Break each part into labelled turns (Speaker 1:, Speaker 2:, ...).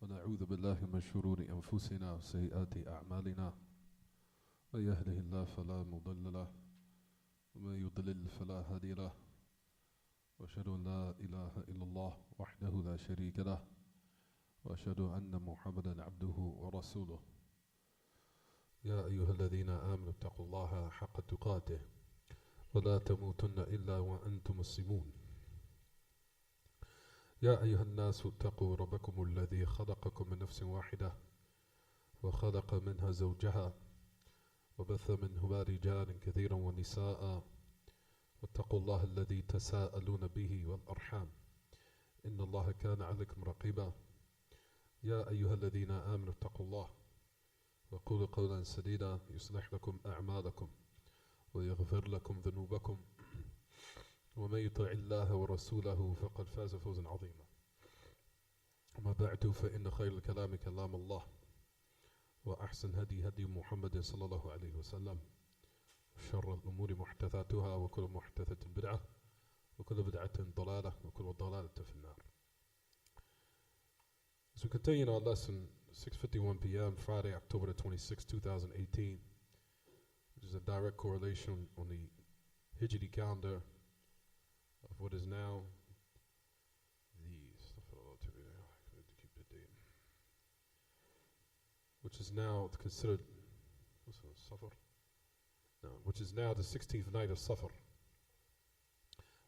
Speaker 1: ونعوذ بالله من شرور أنفسنا وسيئات أعمالنا من يهده الله فلا مضل له ومن يضلل فلا هادي له وأشهد أن لا إله إلا الله وحده لا شريك له وأشهد أن محمدا عبده ورسوله يا أيها الذين آمنوا اتقوا الله حق تقاته ولا تموتن إلا وأنتم مسلمون يا أيها الناس اتقوا ربكم الذي خلقكم من نفس واحدة وخلق منها زوجها وبث منهما رجالا كثيرا ونساء واتقوا الله الذي تساءلون به والأرحام إن الله كان عليكم رقيبا يا أيها الذين آمنوا اتقوا الله وقولوا قولا سديدا يصلح لكم أعمالكم ويغفر لكم ذنوبكم ومن يطع الله ورسوله فقد فاز فوزا عظيما أما بعد فإن خير الكلام كلام الله وأحسن هدي هدي محمد صلى الله عليه وسلم وشر الأمور محدثاتها وكل محدثة بدعة وكل بدعة ضلالة وكل ضلالة في النار. As we continue in our lesson, 6:51 p.m. Friday, October the 26th, 2018, which is a direct correlation on the Hijri calendar of what is now which is now considered which is now the 16th night of Safar.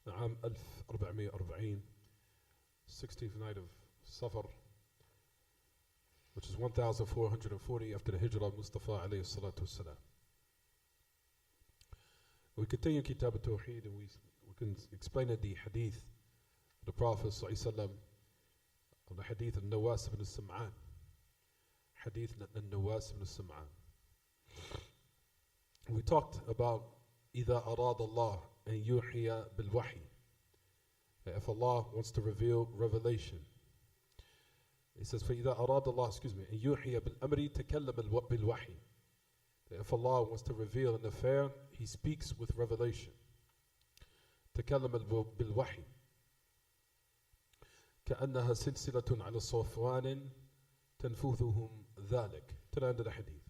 Speaker 1: Na'am 1440, 16th night of Safar, which is 1440 after the Hijrah of Mustafa alayhi salatu wassalam. We continue kitaab-attawheed and we can explain the hadith of the Prophet sallallahu alayhi wa sallam, of the hadith of Nawas ibn Sam'an. Hadith Nawas ibn Sam'an. We talked about إِذَا أَرَادَ اللَّهُ أَن يُوحِيَ بِالْوَحْيِ, if Allah wants to reveal revelation. He says, فَإِذَا أَرَادَ اللَّهُ أن يُوحِيَ بِالْأَمْرِ تَكَلَّمَ بِالْوَحْيِ. If Allah wants to reveal an affair, He speaks with revelation. تكلم بالوحي كأنها سلسلة على صفوان تنفذهم ذلك. To the end of the hadith.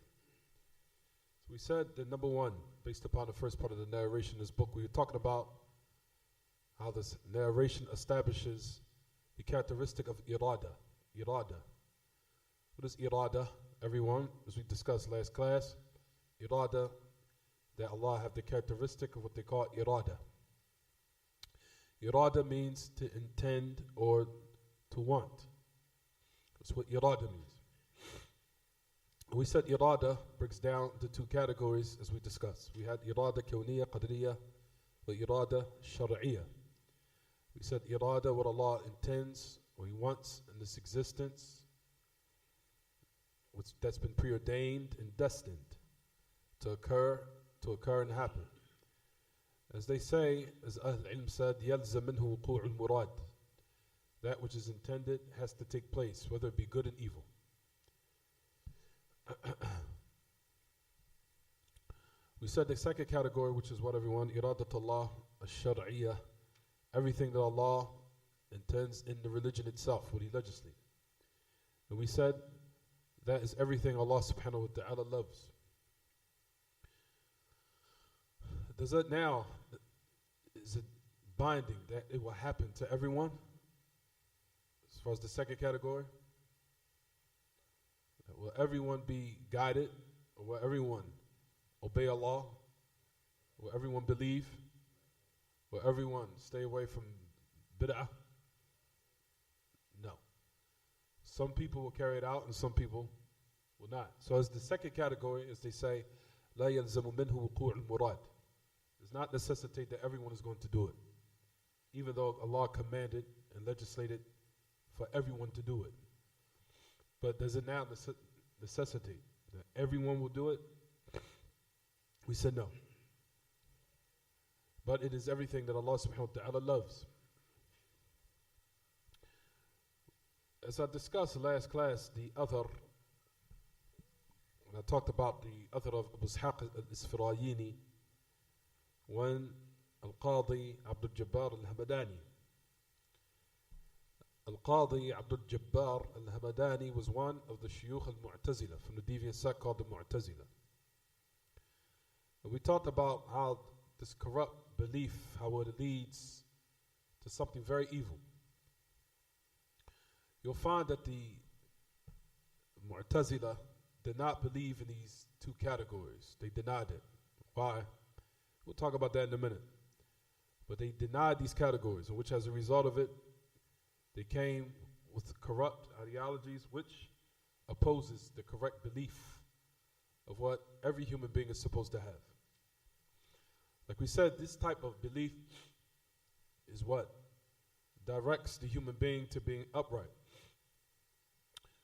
Speaker 1: So we said that number one, based upon the first part of the narration in this book, we were talking about how this narration establishes the characteristic of irada. Irada. What is irada? Everyone, as we discussed last class, irada, that Allah have the characteristic of what they call irada. Irada means to intend or to want. That's what irada means. We said irada breaks down into two categories as we discussed. We had irada kawniya, qadriya, wa irada shar'iyya. We said irada, what Allah intends or He wants in this existence, that's been preordained and destined to occur and happen. As they say, as Ahl Ilm said, يَلْزَ مِنْهُ وُقُوعُ الْمُرَادِ. That which is intended has to take place, whether it be good and evil. We said the second category, which is what everyone, iradatullah al-shar'iyya, everything that Allah intends in the religion itself, what He legislated. And we said that is everything Allah subhanahu wa ta'ala loves. Does that now, is it binding that it will happen to everyone? As far as the second category? Will everyone be guided? Or will everyone obey Allah? Will everyone believe? Will everyone stay away from bid'ah? No. Some people will carry it out and some people will not. So as the second category, as they say, لا يلزم منه وقوع المراد. Does not necessitate that everyone is going to do it, even though Allah commanded and legislated for everyone to do it. But does it now necessitate that everyone will do it? We said no. But it is everything that Allah subhanahu wa ta'ala loves. As I discussed last class, the other, when I talked about the other of Abu Ishaq al-Isfarayini, when Al-Qadi Abdul Jabbar al-Hamadani, Al-Qadi Abdul-Jabbar al-Hamadani was one of the Shuyukh al-Mu'tazila, from the deviant sect called the Mu'tazila. And we talked about how this corrupt belief, how it leads to something very evil. You'll find that the Mu'tazila did not believe in these two categories. They denied it. Why? We'll talk about that in a minute. But they denied these categories, in which as a result of it, they came with corrupt ideologies which opposes the correct belief of what every human being is supposed to have. Like we said, this type of belief is what directs the human being to being upright.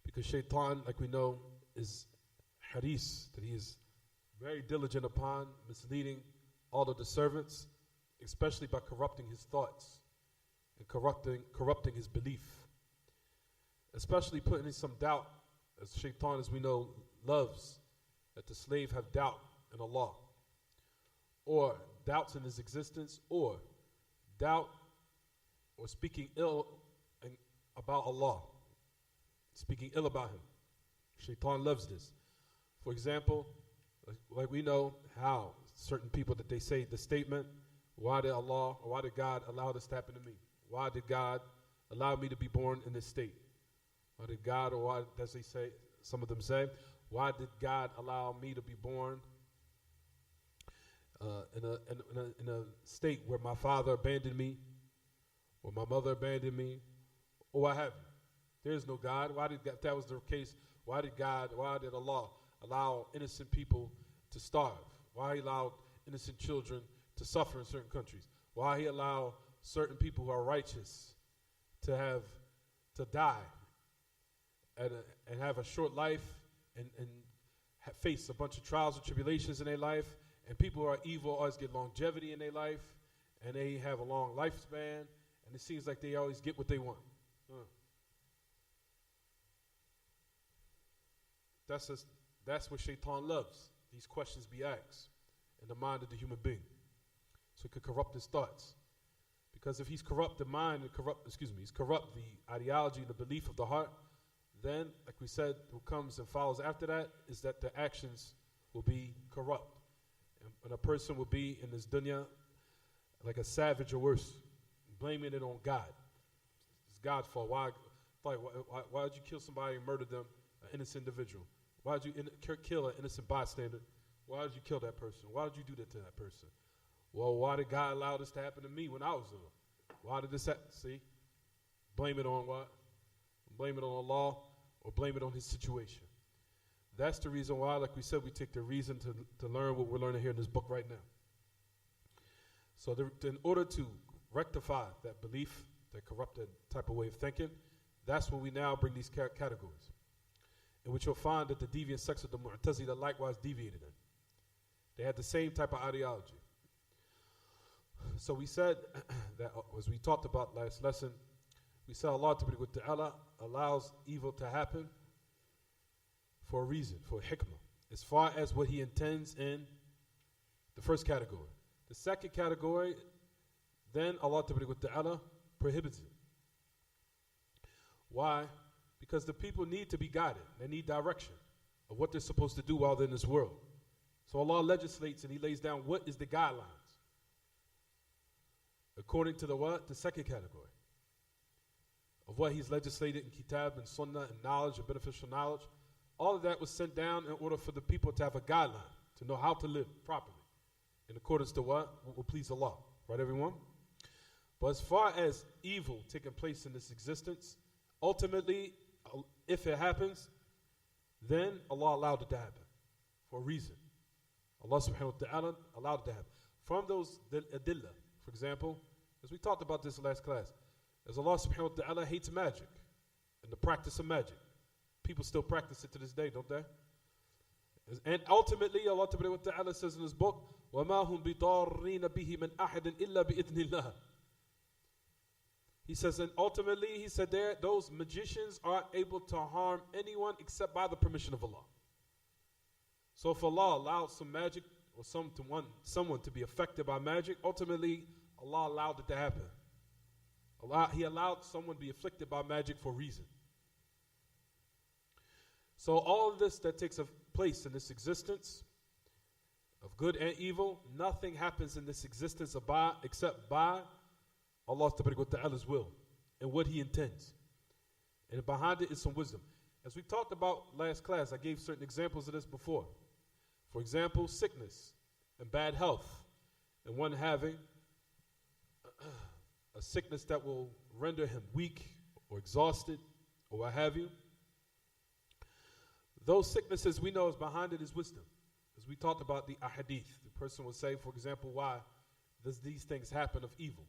Speaker 1: Because shaitan, like we know, is haris, that he is very diligent upon misleading all of the servants, especially by corrupting his thoughts and corrupting his belief, especially putting in some doubt, as shaitan, as we know, loves that the slave have doubt in Allah, or doubts in his existence, or doubt or speaking ill about Allah, speaking ill about him. Shaitan loves this. For example, like we know how certain people that they say the statement, why did Allah or why did God allow this to happen to me? Why did God allow me to be born in this state? Why did God, or why does they say, some of them say, why did God allow me to be born in a state where my father abandoned me, or my mother abandoned me, or what have you? There is no God. Why did God, if that was the case, why did Allah allow innocent people to starve? Why he allowed innocent children to suffer in certain countries? Why he allowed certain people who are righteous to die and have a short life and face a bunch of trials and tribulations in their life, and people who are evil always get longevity in their life, and they have a long lifespan, and it seems like they always get what they want. That's what shaitan loves. These questions be asked in the mind of the human being, so it could corrupt his thoughts. Because if he's corrupt the mind and he's corrupt the ideology and the belief of the heart, then, like we said, what comes and follows after that is that the actions will be corrupt. And a person will be in this dunya like a savage or worse, blaming it on God. It's God's fault. Why did you kill somebody and murder them, an innocent individual? Why did you kill an innocent bystander? Why did you kill that person? Why did you do that to that person? Well, why did God allow this to happen to me when I was little? Why did this happen? See? Blame it on what? Blame it on Allah, or blame it on his situation. That's the reason why, like we said, we take the reason to learn what we're learning here in this book right now. So in order to rectify that belief, that corrupted type of way of thinking, that's when we now bring these categories, in which you'll find that the deviant sects of the Mu'tazila likewise deviated in. They had the same type of ideology. So we said that, as we talked about last lesson, we said Allah Ta'ala allows evil to happen for a reason, for a hikmah, as far as what he intends in the first category. The second category, then Allah Ta'ala prohibits it. Why? Because the people need to be guided. They need direction of what they're supposed to do while they're in this world. So Allah legislates and he lays down what is the guidelines according to the what? The second category of what he's legislated in kitab and sunnah and knowledge and beneficial knowledge. All of that was sent down in order for the people to have a guideline, to know how to live properly in accordance to what will please Allah. Right, everyone? But as far as evil taking place in this existence, ultimately, if it happens, then Allah allowed it to happen for a reason. Allah subhanahu wa ta'ala allowed it to happen. From those adillah, for example, as we talked about this in last class, as Allah subhanahu wa ta'ala hates magic and the practice of magic. People still practice it to this day, don't they? And ultimately, Allah subhanahu wa ta'ala says in his book, وَمَا هُمْ بِضَارِّينَ بِهِ مِنْ أَحَدٍ إِلَّا بِإِذْنِ اللَّهِ. He says, and ultimately, he said there, those magicians aren't able to harm anyone except by the permission of Allah. So if Allah allows some magic or someone to be affected by magic, ultimately, Allah allowed it to happen. He allowed someone to be afflicted by magic for a reason. So all of this that takes place in this existence of good and evil, nothing happens in this existence except by Allah Ta'ala's will and what He intends. And behind it is some wisdom. As we talked about last class, I gave certain examples of this before. For example, sickness and bad health, and one having a sickness that will render him weak or exhausted or what have you. Those sicknesses we know is behind it is wisdom. As we talked about the ahadith, the person will say, for example, why does these things happen of evil,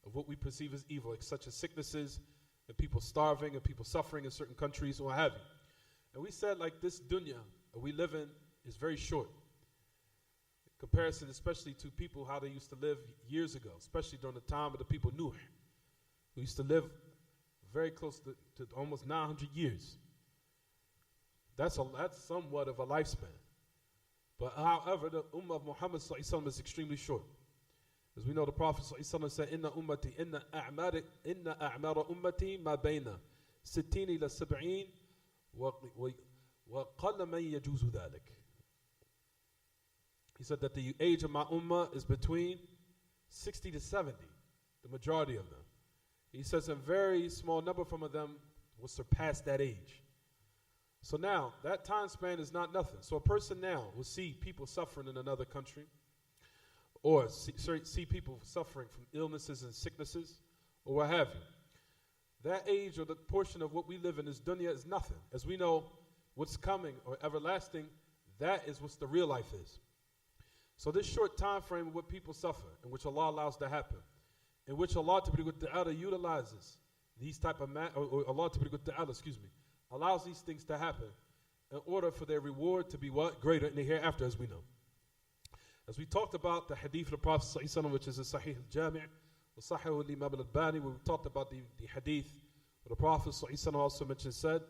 Speaker 1: of what we perceive as evil, like such as sicknesses and people starving and people suffering in certain countries or what have you. And we said like this dunya that we live in is very short. In comparison especially to people how they used to live years ago, especially during the time of the people Nuh, who used to live very close to almost 900 years. That's somewhat of a lifespan. But however, the ummah of Muhammad is extremely short. As we know, the Prophet said, Inna a'mara ummati ma bayna sittin ila sab'een wa qalla man yajuzu dhalik. He said that the age of my ummah is between 60 to 70, the majority of them. He says a very small number from them will surpass that age. So now, that time span is not nothing. So a person now will see people suffering in another country, or see people suffering from illnesses and sicknesses, or what have you. That age or the portion of what we live in this dunya is nothing. As we know, what's coming or everlasting, that is what the real life is. So this short time frame of what people suffer, in which Allah allows to happen, in which Allah Ta'ala utilizes these type of Allah Ta'ala, allows these things to happen in order for their reward to be what? Greater in the hereafter, as we know. As we talked about the hadith of the Prophet ﷺ, which is a Sahih al-Jami' wa Sahih al-Imam al-Albani, we talked about the hadith where the Prophet ﷺ also said,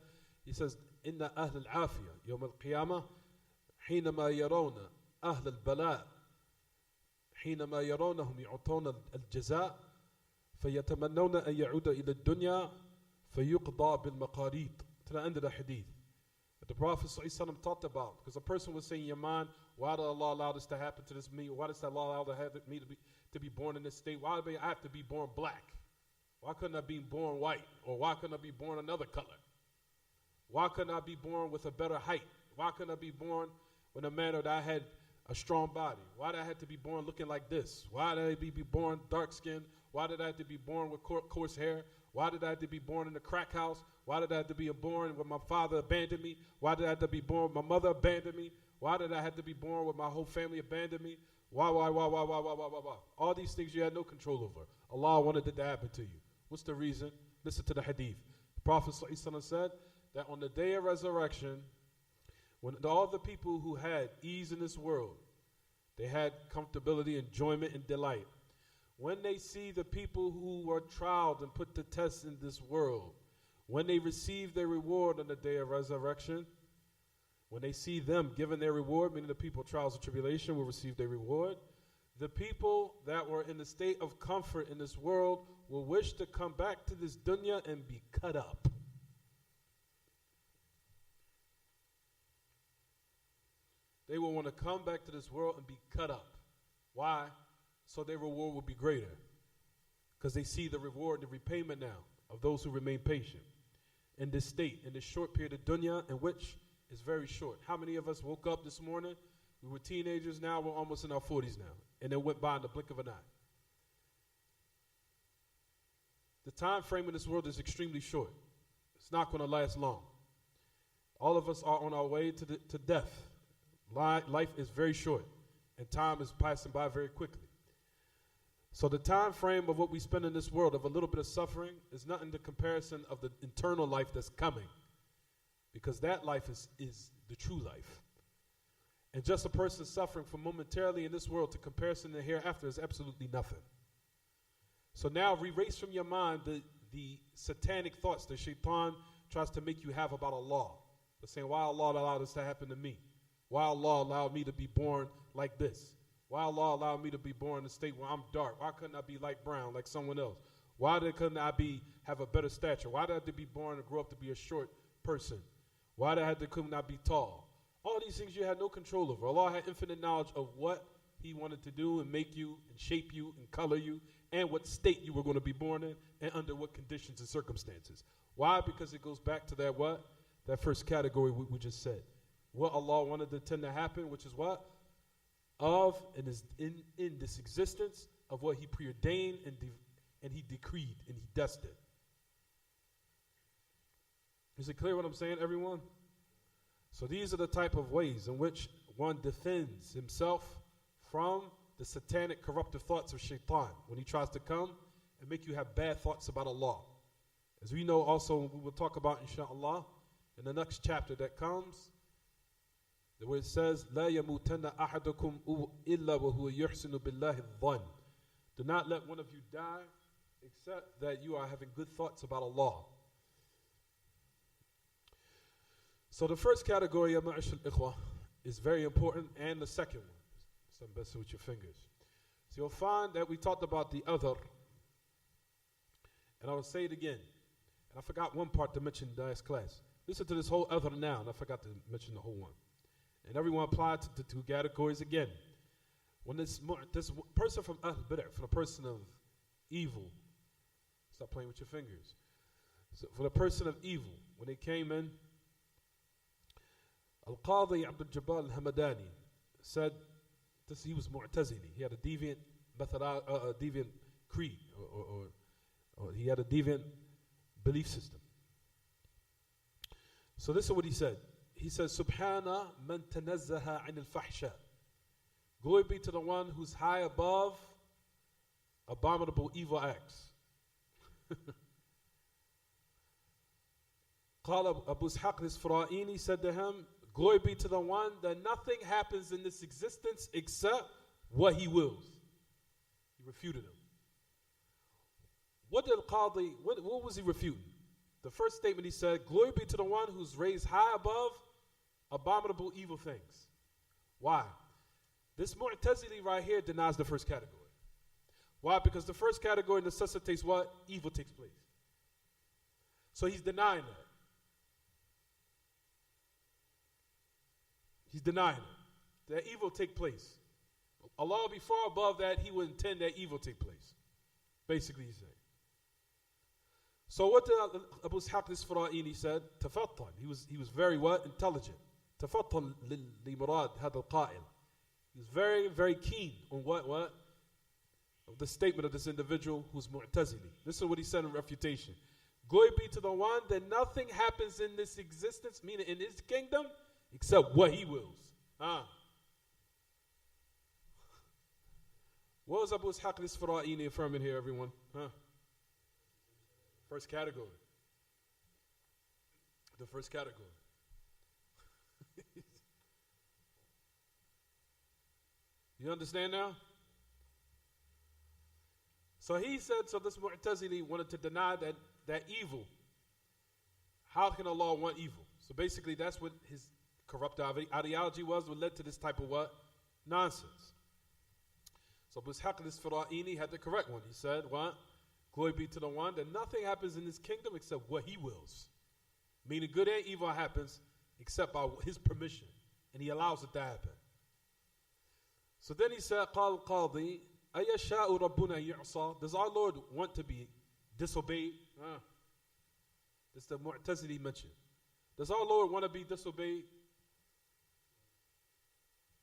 Speaker 1: he says, Inna ahl al-afiyah yawm al-qiyamah حينما يرون أهل البلاء حينما يرونهم يعطون الجزاء فيتمنون أن يعود إلى الدنيا فيقضى بالمقاريض. To the end of the hadith that the Prophet ﷺ talked about, because a person would say in your mind, why did Allah allow this to happen to this me? Why does Allah allow me to be born in this state? Why do I have to be born black? Why couldn't I be born white? Or why couldn't I be born another color? Why couldn't I be born with a better height? Why couldn't I be born in a manner that I had a strong body? Why did I have to be born looking like this? Why did I be born dark skinned? Why did I have to be born with coarse hair? Why did I have to be born in a crack house? Why did I have to be born when my father abandoned me? Why did I have to be born when my mother abandoned me? Why did I have to be born when my whole family abandoned me? Why? All these things you had no control over. Allah wanted it to happen to you. What's the reason? Listen to the hadith. The Prophet ﷺ said that on the day of resurrection, when all the people who had ease in this world, they had comfortability, enjoyment, and delight. When they see the people who were trialed and put to test in this world, when they receive their reward on the day of resurrection, when they see them given their reward, meaning the people of trials and tribulation will receive their reward, the people that were in the state of comfort in this world will wish to come back to this dunya and be cut up. They will want to come back to this world and be cut up. Why? So their reward will be greater. Because they see the reward and the repayment now of those who remain patient in this state, in this short period of dunya, in which is very short. How many of us woke up this morning? We were teenagers, now we're almost in our 40s now. And it went by in the blink of an eye. The time frame in this world is extremely short. It's not going to last long. All of us are on our way to death. Life is very short, and time is passing by very quickly. So the time frame of what we spend in this world of a little bit of suffering is nothing to comparison of the eternal life that's coming, because that life is the true life. And just a person suffering from momentarily in this world to comparison to hereafter is absolutely nothing. So now erase from your mind the satanic thoughts that shaitan tries to make you have about Allah. But saying, why Allah allowed this to happen to me? Why Allah allowed me to be born like this? Why Allah allowed me to be born in a state where I'm dark? Why couldn't I be light brown like someone else?
Speaker 2: Why could I have a better stature? Why did I have to be born and grow up to be a short person? Why did I have to could not be tall? All these things you had no control over. Allah had infinite knowledge of what He wanted to do and make you and shape you and color you and what state you were going to be born in and under what conditions and circumstances. Why? Because it goes back to that what? That first category we just said. What Allah wanted to tend to happen, which is what? Of and is in this existence of what He preordained and He decreed and He destined. Is it clear what I'm saying, everyone? So these are the type of ways in which one defends himself from the satanic corruptive thoughts of shaitan when he tries to come and make you have bad thoughts about Allah. As we know also, we will talk about inshallah in the next chapter that comes, where it says, لا يموتن أحدكم إلا وهو يحسن بالله الظن. Do not let one of you die except that you are having good thoughts about Allah. So the first category of ma'ashal ikhwah is very important, and the second one. Something better with your fingers. So you'll find that we talked about the other, and I will say it again. And I forgot one part to mention in the last class. Listen to this whole other now, and I forgot to mention the whole one. And everyone applied to the two categories again. When this person from Bid'ah, from the person of evil, stop playing with your fingers. So for the person of evil, when they came in, Al-Qadi Abdul al-Hamadani said this, he was Mu'tazili. He had a deviant method, deviant creed, or he had a deviant belief system. So this is what he said. He says, Subhana man tanazzaha an al-fahsha. Glory be to the one who's high above abominable evil acts. Qala Abu Ishaq al-Isfira'ini said to him, glory be to the one that nothing happens in this existence except what He wills. He refuted him. What did Al-Qadi, what was he refuting? The first statement he said, glory be to the one who's raised high above abominable evil things. Why? This Mu'tazili right here denies the first category. Why? Because the first category necessitates what? Evil takes place. So he's denying that. He's denying it. That evil take place. Allah will be far above that. He would intend that evil take place. Basically he's saying. So what did Abu Ishaq al-Isfira'ini said? Tafattan. He was very what? Intelligent. Tafattan li murad hada al-qa'il. He was very, very keen on what? Of the statement of this individual who's Mu'tazili. This is what he said in refutation. Glory be to the one that nothing happens in this existence, meaning in His kingdom, except what He wills. What was Abu Ishaq al-Isfira'ini affirming here, everyone? First category. The first category. You understand now? So he said, so this Mu'tazili wanted to deny that evil. How can Allah want evil? So basically that's what his corrupt ideology was, what led to this type of what? Nonsense. So Abu Ishaq al-Isfira'ini had the correct one. He said, what? Glory be to the one that nothing happens in His kingdom except what He wills. Meaning good and evil happens except by His permission. And He allows it to happen. So then he said, قال القاضي أيشاء ربنا يعصى. Does our Lord want to be disobeyed? This is the Mu'tazili mentioned. Does our Lord want to be disobeyed?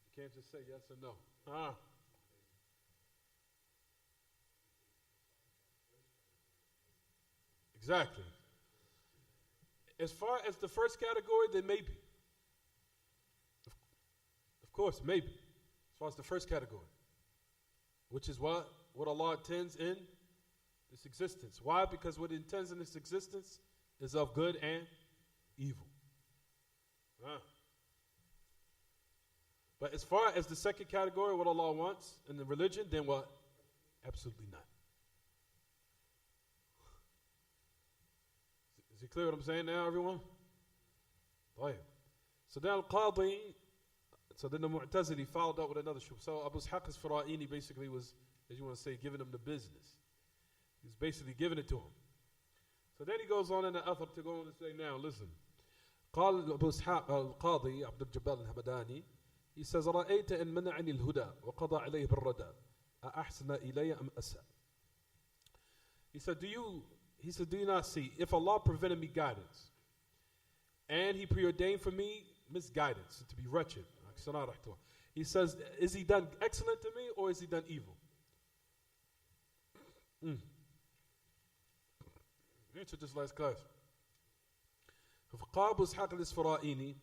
Speaker 2: You can't just say yes or no. Exactly. As far as the first category, then maybe. Of course, maybe. As far as the first category. Which is what Allah intends in this existence. Why? Because what He intends in this existence is of good and evil. But as far as the second category, what Allah wants in the religion, then what? Absolutely not. Is it clear what I'm saying now, everyone? So then Al-Qadi, so then the Mu'tazili followed up with another shubha. So Abu Ishaq al-Isfira'ini basically was, as you want to say, giving them the business. He's basically giving it to him. So then he goes on in the author to go on and say, now listen. قال أبو إسحاق القاضي عبد الجبار الهمداني, he says, رأيت إن منعني الهدى وقضى عليه بالردى أحسن إلي أم أساء. He said, do you not see, if Allah prevented me guidance and He preordained for me misguidance, to be wretched, he says, is He done excellent to me or is He done evil? Answer this last class. فقال أبو إسحاق الإسفرائيني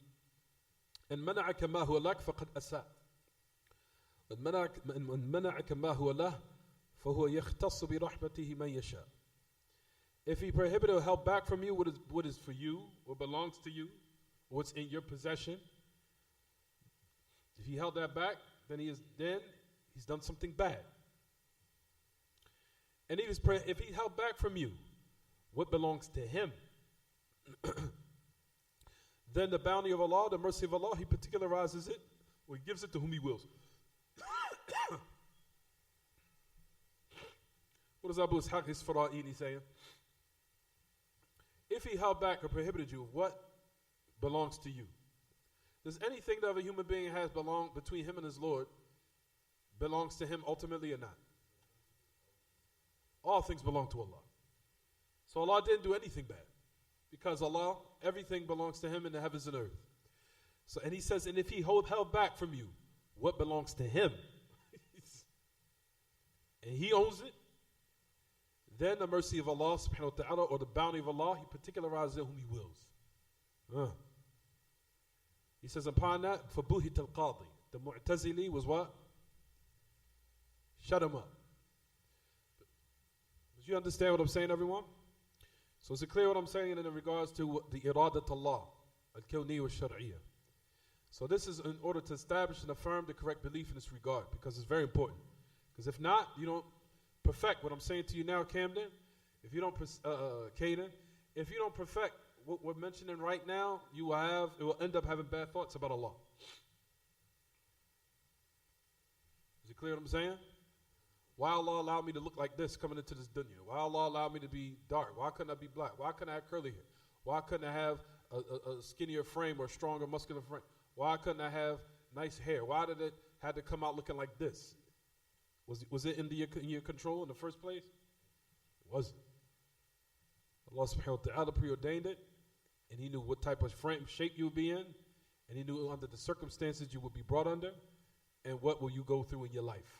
Speaker 2: إن منعك ما هو لك فقد أساء. إن منعك ما هو له فهو يختص برحمته من يشاء. If He prohibited or held back from you what is for you, what belongs to you, what's in your possession, if He held that back, then He's done something bad. And if He held back from you what belongs to Him, then the bounty of Allah, the mercy of Allah, He particularizes it, or He gives it to whom He wills. What does Abu Ishaq al-Fara'ini saying? If He held back or prohibited you of what belongs to you, does anything that a human being has between him and his Lord belongs to him ultimately or not? All things belong to Allah. So Allah didn't do anything bad, because Allah, everything belongs to Him in the heavens and earth. So, and He says, and if He held back from you what belongs to Him, and He owns it, then the mercy of Allah subhanahu wa ta'ala, or the bounty of Allah, He particularizes it whom He wills. He says, upon that, فَبُهِتَ الْقَاضِي, the Mu'tazili was what? Shut him up. Did you understand what I'm saying, everyone? So is it clear what I'm saying in regards to the iradat Allah, al-kawni wa shar'iyya? So this is in order to establish and affirm the correct belief in this regard, because it's very important. Because if not, you don't perfect what I'm saying to you now, Camden. If you don't, Caden, if you don't perfect what we're mentioning right now, it will end up having bad thoughts about Allah. Is it clear what I'm saying? Why Allah allowed me to look like this coming into this dunya? Why Allah allowed me to be dark? Why couldn't I be black? Why couldn't I have curly hair? Why couldn't I have a skinnier frame or stronger muscular frame? Why couldn't I have nice hair? Why did it have to come out looking like this? Was it in your control in the first place? It wasn't. Allah subhanahu wa ta'ala preordained it, and He knew what type of shape you would be in, and He knew under the circumstances you would be brought under, and what will you go through in your life.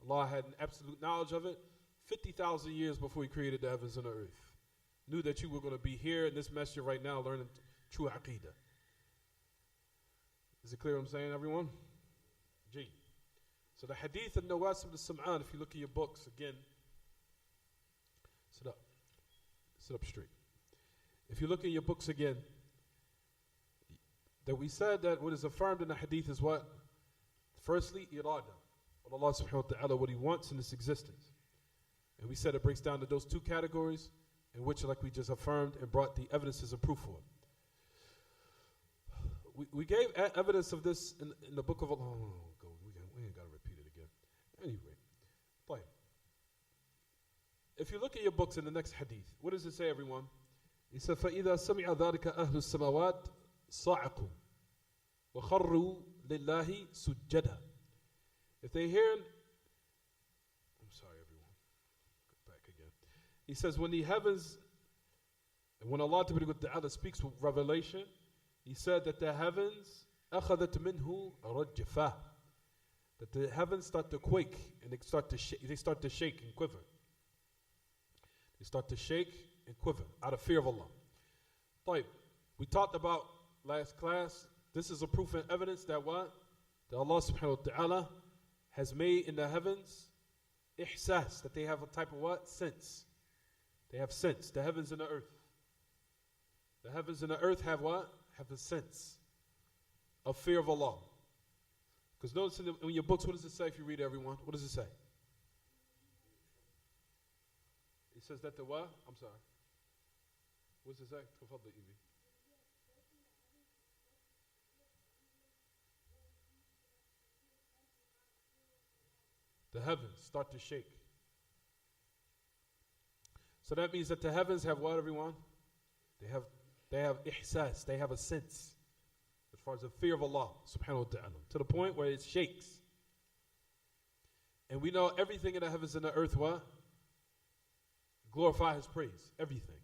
Speaker 2: Allah had an absolute knowledge of it 50,000 years before He created the heavens and the earth. Knew that you were going to be here in this masjid right now learning true aqeedah. Is it clear what I'm saying, everyone? G. So the hadith of Nawas ibn Sam'an, if you look at your books again, sit up. Sit up straight. If you look at your books again, that we said that what is affirmed in the hadith is what? Firstly, irada. What Allah subhanahu wa ta'ala, what He wants in this existence. And we said it breaks down to those two categories, in which, like we just affirmed and brought the evidences of proof for it. We gave evidence of this in the book of Allah. We ain't got to repeat it again. Anyway, fine. If you look at your books in the next hadith, what does it say, everyone? He said, فَإِذَا سَمِعَ ذَلِكَ أَهْلُ السَّمَوَاتِ صَعَقُوا وَخَرُّوا لِلَّهِ سُجَّدًا. If they hear, I'm sorry, everyone. Go back again. He says, when the heavens, and when Allah Ta'ala speaks with revelation, He said that the heavens, أَخَذَتْ مِنْهُ رَجِّفَةً, that the heavens start to quake and they start to shake and quiver. They start to shake and quiver out of fear of Allah. طيب, we talked about last class, this is a proof and evidence that what? That Allah subhanahu wa ta'ala has made in the heavens ihsas, that they have a type of what? Sense. They have sense, the heavens and the earth. The heavens and the earth have what? Have a sense of fear of Allah. Because notice in your books, what does it say if you read everyone? What does it say? It says that the what? I'm sorry. What does it say? تفضل إيمي. The heavens start to shake. So that means that the heavens have what, everyone? They have ihsas, they have a sense as far as the fear of Allah subhanahu wa ta'ala, to the point where it shakes. And we know everything in the heavens and the earth what? Glorify His praise. Everything.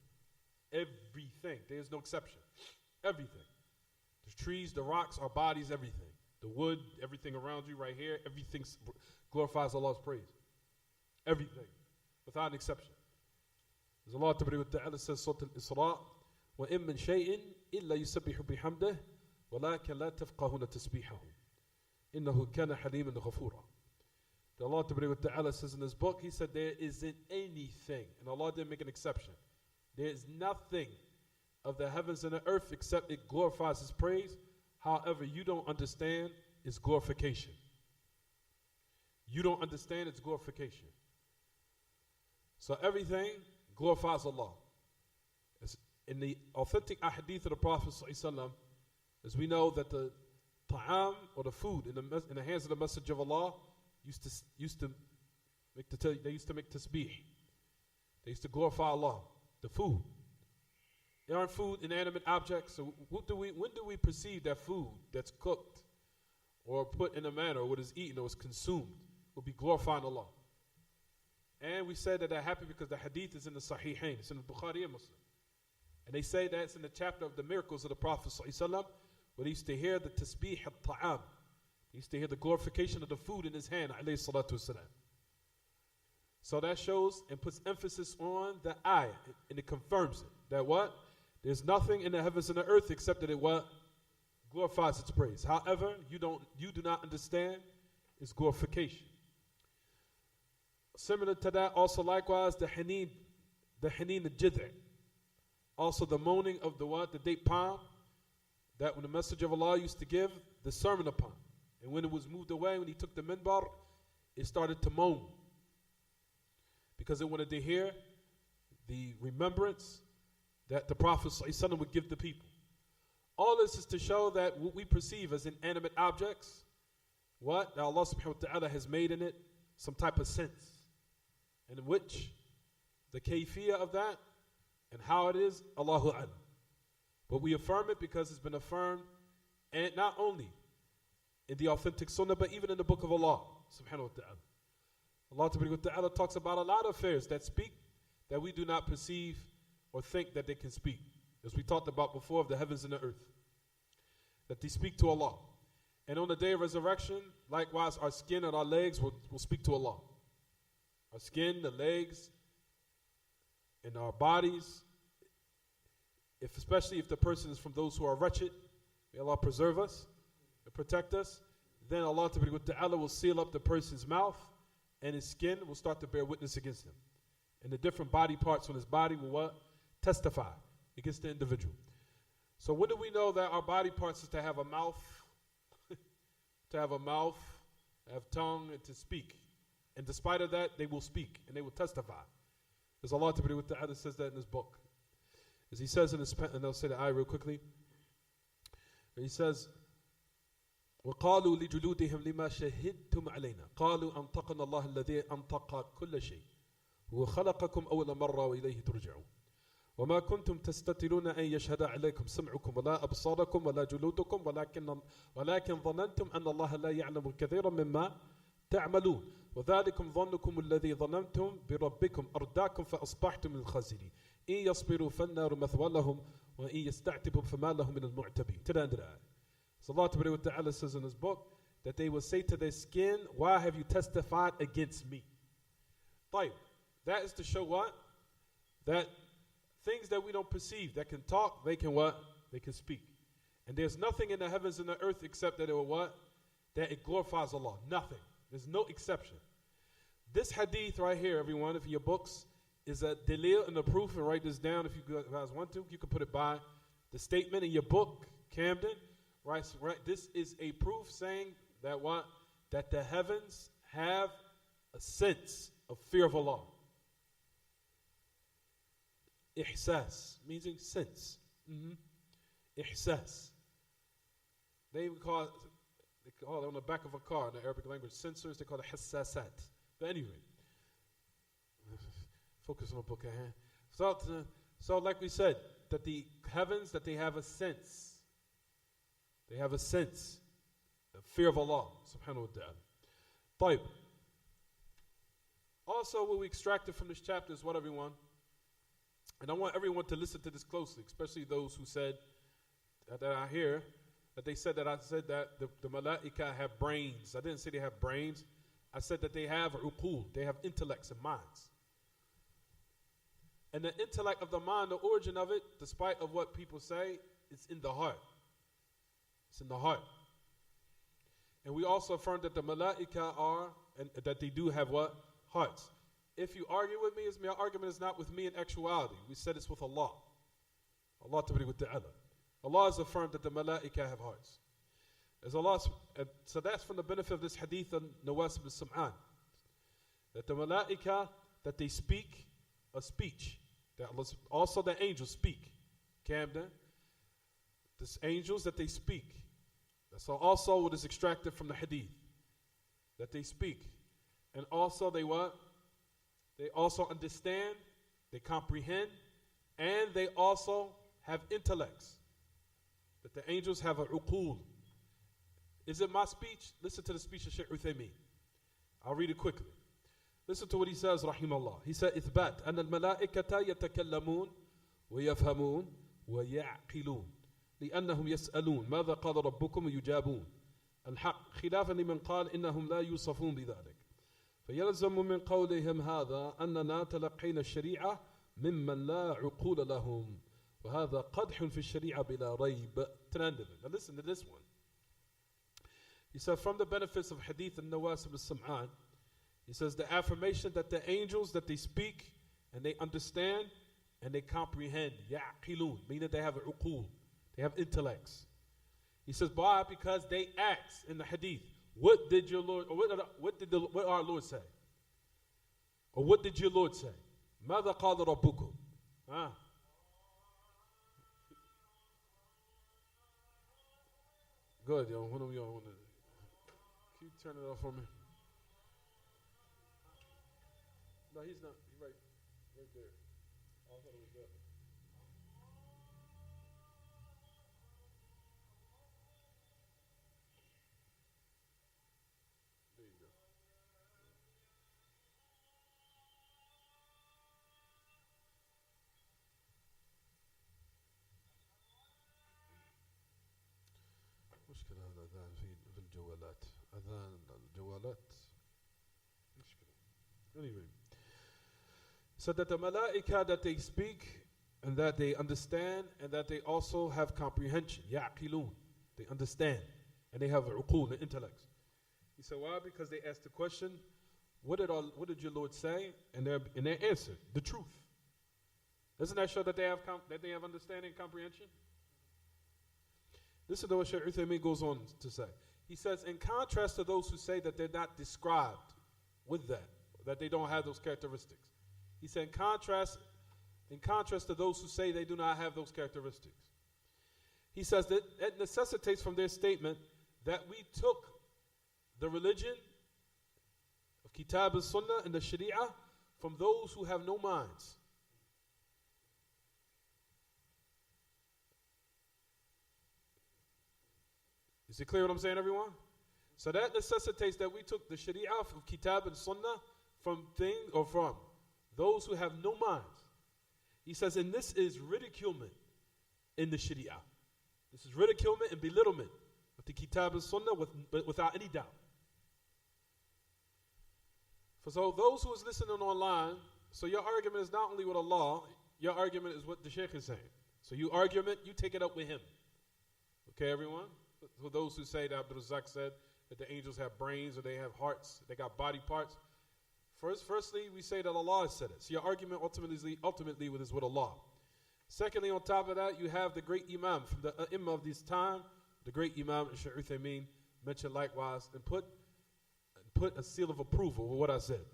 Speaker 2: Everything. There's no exception. Everything. The trees, the rocks, our bodies, everything. The wood, everything around you right here, everything glorifies Allah's praise. Everything. Without an exception. As Allah Ta'ala says, Surah Al-Isra, وَإِن مِّن شَيْءٍ إِلَّا يُسَبِّحُ بِحَمْدِهِ وَلَكِنْ لَا تَفْقَهُونَ تَسْبِيحَهُ إِنَّهُ كَانَ حَلِيمًا غَفُورًا. Allah Ta'ala says in His book, He said there isn't anything, and Allah didn't make an exception. There is nothing of the heavens and the earth except it glorifies His praise. However, you don't understand its glorification. You don't understand its glorification. So everything glorifies Allah. In the authentic ahadith of the Prophet ﷺ, as we know that the ta'am, or the food in the hands of the Messenger of Allah, used to make tasbih. They used to glorify Allah. The food. There aren't food inanimate objects. So when do we perceive that food that's cooked or put in a manner, or what is eaten or is consumed, will be glorifying Allah? And we said that happened because the hadith is in the Sahihain. It's in the Bukhari and Muslim. And they say that it's in the chapter of the miracles of the Prophet ﷺ, where they used to hear the tasbih al-ta'am. They used to hear the glorification of the food in his hand, alayhi salatu wasalam. So that shows and puts emphasis on the ayah, and it confirms it. That what? There's nothing in the heavens and the earth except that it what? Glorifies its praise. However, you do not understand its glorification. Similar to that, also likewise, the haneen al-jidh'. Also the moaning of the what? The date palm, that when the Messenger of Allah used to give the sermon upon. And when it was moved away, when he took the minbar, it started to moan. Because it wanted to hear the remembrance that the Prophet ﷺ would give the people. All this is to show that what we perceive as inanimate objects, what? That Allah subhanahu wa ta'ala has made in it some type of sense. And in which the kayfiyah of that and how it is, Allahu a'lam. But we affirm it because it's been affirmed, and not only in the authentic sunnah, but even in the book of Allah subhanahu wa ta'ala. Allah ta'ala talks about a lot of affairs that speak that we do not perceive or think that they can speak. As we talked about before, of the heavens and the earth. That they speak to Allah. And on the day of resurrection, likewise our skin and our legs will speak to Allah. Our skin, the legs, and our bodies, especially if the person is from those who are wretched, may Allah preserve us and protect us, then Allah Ta'ala will seal up the person's mouth, and his skin will start to bear witness against him. And the different body parts on his body will what? Testify against the individual. So when do we know that our body parts is to have a mouth, to have tongue, and to speak? And despite of that, they will speak and they will testify. As Allah Ta'ala says that in His book. As He says in His pen, and I'll say the ayah real quickly. He says, وَقَالُوا لِجُلُودِهِمْ لِمَا شَهِدْتُمْ عَلَيْنَا قَالُوا أَنْطَقَنَا اللَّهُ الَّذِي أَنْطَقَ كُلَّ شَيْءٍ هُوَ خَلَقَكُمْ أَوَّلَ مَرَّةٍ وَإِلَيْهِ تُرْجَعُونَ وَمَا كُنْتُمْ تَسْتَتِرُونَ أَنْ يَشْهَدَ عَلَيْكُمْ سَمْعُكُمْ وَلَا أَبْصَارُكُمْ وَلَا جُلُودُكُمْ وَلَكِنْ ظَنَنْتُمْ أَنَّ اللَّهَ لَا يَعْلَمُ كَثِيرًا مِمَّا تَعْمَلُونَ وَذَلِكُمْ ظَنُّكُمُ الَّذِي ظَنَنْتُمْ بِرَبِّكُمْ أَرْدَاكُمْ فَأَصْبَحْتُمْ مِنَ الْخَاسِرِينَ إِنْ يَصْبِرُوا فَالنَّارُ مَثْوًى لَهُمْ وَإِنْ يَسْتَعْتِبُوا فَمَا لَهُم مِنَ الْمُعْتَبِينَ. To the end of that. So Allah Ta'ala says in His book that they will say to their skin, why have you testified against me? That is to show what? That things that we don't perceive, that can talk, they can what? They can speak. And there's nothing in the heavens and the earth except that it will what? That it glorifies Allah. Nothing. There's no exception. This hadith right here, everyone, if your books, is a dalil and a proof, and write this down if you guys want to. You can put it by the statement in your book, Camden. Right? This is a proof saying that what? That the heavens have a sense of fear of Allah. Ihsas, meaning sense. Ihsas. They call it on the back of a car in the Arabic language, sensors, they call it hassasat. But anyway, focus on the book at hand. So like we said, that the heavens, that they have a sense. They have a sense. The fear of Allah, subhanahu wa ta'ala. طيب. Also, what we extracted from this chapter is what, everyone? And I want everyone to listen to this closely, especially those who said, that I hear, that they said that I said that the malaika have brains. I didn't say they have brains. I said that they have uqul, they have intellects and minds. And the intellect of the mind, the origin of it, despite of what people say, it's in the heart. It's in the heart. And we also affirmed that the malaika are, and that they do have what? Hearts. If you argue with me, my argument is not with me in actuality. We said it's with Allah. Allah Ta'ala wa ta'ala. Allah has affirmed that the malaika have hearts. As Allah, so that's from the benefit of this hadith on Nawas ibn Sam'an. That the malaika, that they speak a speech. That also the angels speak. Camden. The angels that they speak. That's also what is extracted from the hadith. That they speak. And also they what? They also understand, they comprehend, and they also have intellects. That the angels have a uqul. Is it my speech? Listen to the speech of Shaykh Uthaymeen. I'll read it quickly. Listen to what he says, rahimahullah. He said, إثبات أن الملائكة يتكلمون ويفهمون ويعقلون لأنهم يسألون ماذا قال ربكم ويجابون الحق خلافا لمن قال إنهم لا يوصفون بذلك فيلزم من قولهم هذا أننا تلقينا الشريعة ممن لا عقول لهم وهذا قدح في الشريعة بلا ريب. Now listen to this one. He said from the benefits of hadith and Nawas ibn Sam'an, he says the affirmation that the angels, that they speak and they understand and they comprehend, ya'qilun, meaning they have uqul, they have intellects. He says why? Because they ask in the hadith, what did your Lord, or what our Lord say? Or what did your Lord say? ماذا قال ربكم? Good, yo. One of y'all want to keep turning it off for me? No, he's not. He's right there. I thought it was that. There you go. مشكلة الأذان في الجوالات. أذان الجوالات مشكلة. Anyway. So that the malaika, that they speak and that they understand and that they also have comprehension. Ya'qilun. They understand and they have uqul, the intellects. He said why? Because they asked the question, what did your Lord say? And they answered the truth. Doesn't that show that they have understanding and comprehension? Listen to what Shaykh Uthaymeen goes on to say. He says, in contrast to those who say that they're not described with that they don't have those characteristics. He said, in contrast to those who say they do not have those characteristics. He says that it necessitates from their statement that we took the religion of Kitab and Sunnah and the Sharia from those who have no minds. Is it clear what I'm saying, everyone? So that necessitates that we took the Sharia from Kitab and Sunnah from those who have no minds. He says, and this is ridiculement in the Sharia. This is ridiculement and belittlement of the Kitab and Sunnah without any doubt. So those who is listening online, so your argument is not only with Allah, your argument is what the Shaykh is saying. So you take it up with him. Okay, everyone? For those who say that Abdul-Razzaaq said that the angels have brains or they have hearts, they got body parts. Firstly, we say that Allah has said it. So your argument ultimately is with Allah. Secondly, on top of that, you have the great Imam from the Imam of this time, the great Imam Shaykh Uthaymeen mentioned likewise, and put a seal of approval with what I said.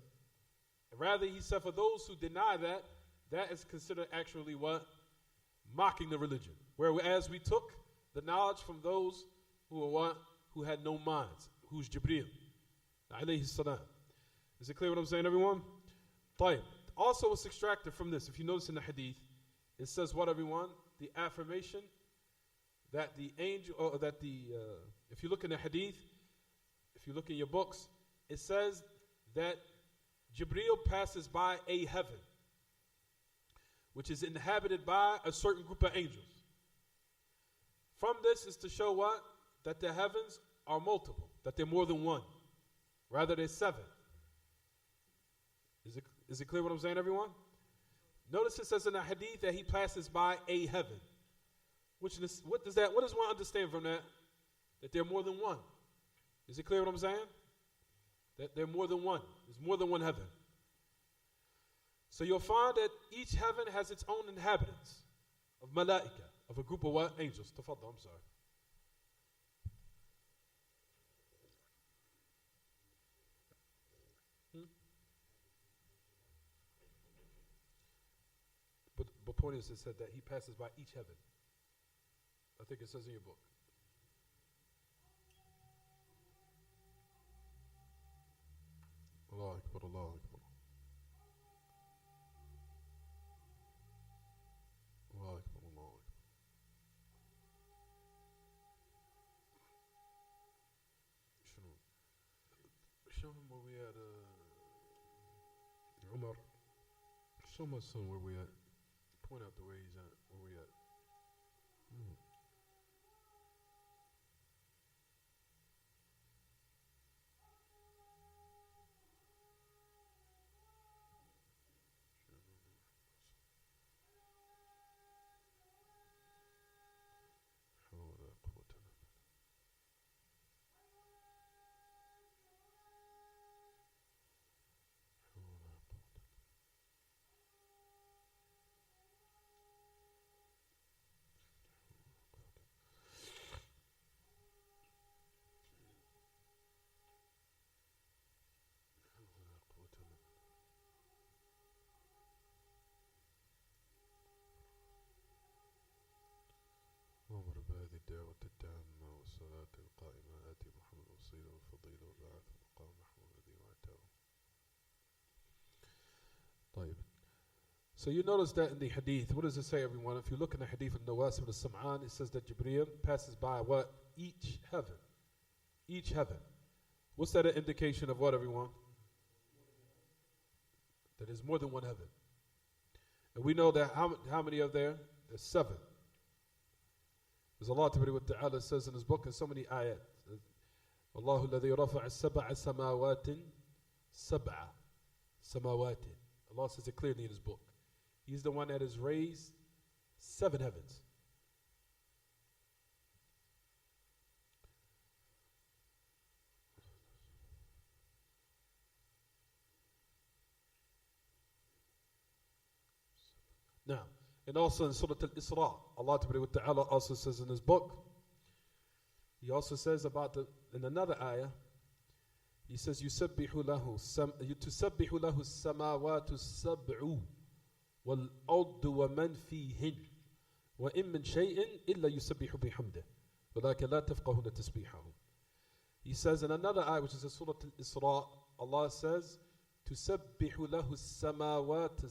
Speaker 2: And rather, he said for those who deny that, that is considered actually what? Mocking the religion. Whereas we took the knowledge from those who had no minds, who's Jibreel, alayhi salam. Is it clear what I'm saying, everyone? طيب. also what's extracted from this, if you notice in the hadith, it says what, everyone? The affirmation that the angel, or that the, if you look in the hadith, if you look in your books, it says that Jibreel passes by a heaven, which is inhabited by a certain group of angels. From this is to show what? That the heavens are multiple, that they're more than one. Rather, they're 7. Is it clear what I'm saying, everyone? Notice it says in the hadith that he passes by a heaven. What does one understand from that? That they're more than one. Is it clear what I'm saying? That they're more than one. There's more than one heaven. So you'll find that each heaven has its own inhabitants of malaika, of a group of what? Angels. Tafaddal, I'm sorry. But point is, it said that he passes by each heaven. I think it says in your book. Allah Akbar, Allah Akbar. Allah Akbar, Allah Akbar. Show him where we at, Umar. Show my son where we at. Point out the way he's at, where we at. اللهم رب هذه الدعوة التامة والصلاة القائمة آتي محمد الوسيلة والفضيلة وبعث المقام محمود الذي وعدته. طيب. So you notice that in the hadith, what does it say, everyone? If you look in the hadith of Nawas ibn Sam'an, it says that Jibreel passes by what? Each heaven. Each heaven. What's that an indication of what, everyone? That there's more than one heaven. And we know that how many are there? There's 7. As Allah Ta'ala says in His book in so many ayat, Allahu alladhi rafa'a sab'a samawatin sab'a samawatin. Allah says it clearly in His book. He's the one that has raised 7 heavens. Now, and also in Surah Al-Isra, Allah Ta'ala also says in His book, He also says about in another ayah, He says, يُسَبِّحُ لَهُ السَّمَاوَاتُ السَّبْعُ وَالْأَرْضُ وَمَنْ فِيهِنْ وَإِن مِّن شَيْءٍ إِلَّا يُسَبِّحُ بِحَمْدِهِ وَلَكِنْ لَا تَفْقَهُونَ تَسْبِيحَهُ. He says in another ayah, which is in Surah Al-Isra, Allah says, تُسَبِّحُ لَهُ السَّمَاوَاتُ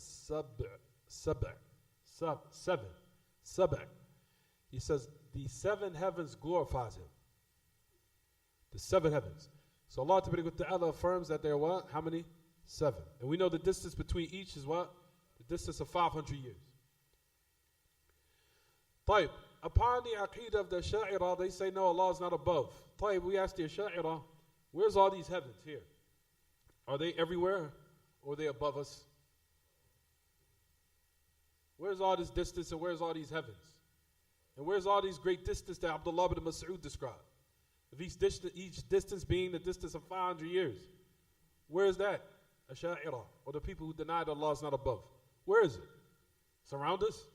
Speaker 2: seven. He says the 7 heavens glorifies Him. The 7 heavens. So Allah Ta'ala affirms that there are what? How many? 7. And we know the distance between each is what? The distance of 500 years. طيب, upon the aqidah of the Asha'ira, they say no, Allah is not above. طيب, we ask the Asha'ira, where's all these heavens here? Are they everywhere? Or are they above us? Where's all this distance and where's all these heavens? And where's all these great distance that Abdullah ibn Mas'ud described? Of each distance being the distance of 500 years. Where is that? Asha'ira, or the people who deny that Allah is not above. Where is it? It's around us?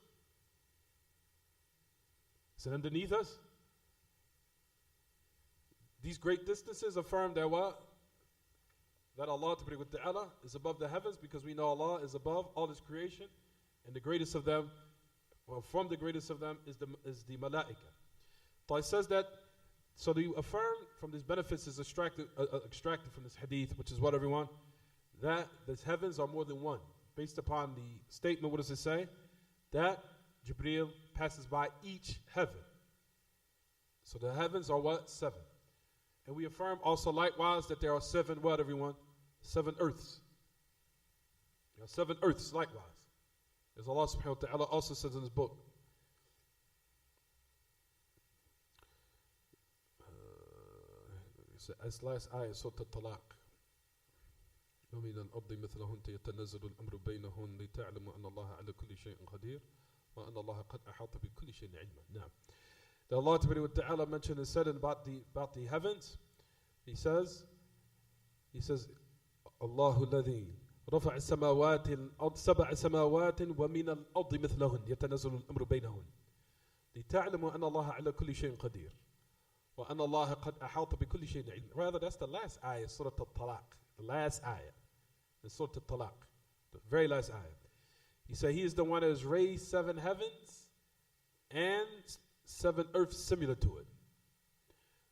Speaker 2: Is it underneath us? These great distances affirm that what? That Allah Ta'ala is above the heavens, because we know Allah is above all His creation. And the greatest of them, well, from the greatest of them is the malaika. So it says that, so you affirm from these benefits is extracted from this hadith, which is what, everyone? That the heavens are more than one. based upon the statement, what does it say? That Jibreel passes by each heaven. So the heavens are what? 7. And we affirm also likewise that there are 7 what, everyone? 7 earths. There are 7 earths likewise. As Allah subhanahu wa ta'ala also says in his book. As last ayah, Surah At-Talaq. ومن الأرض مثلهن يتنزل الأمر بينهن لتعلموا أن الله على كل شيء قدير وأن الله قد أحاط بكل شيء علما. Now, that Allah Ta'ala mentioned and said about the heavens, He says, الله الذي رفع السماوات الأرض 7 سماوات ومن الأرض مثلهن يتنزل الأمر بينهن لتعلموا أن الله على كل شيء قدير وأن الله قد أحاط بكل شيء علما. Rather, that's the last ayah, Surah At-Talaq. The last ayah. In Surah At-Talaq, the very last ayah. He said He is the one that has raised 7 heavens and 7 earths similar to it.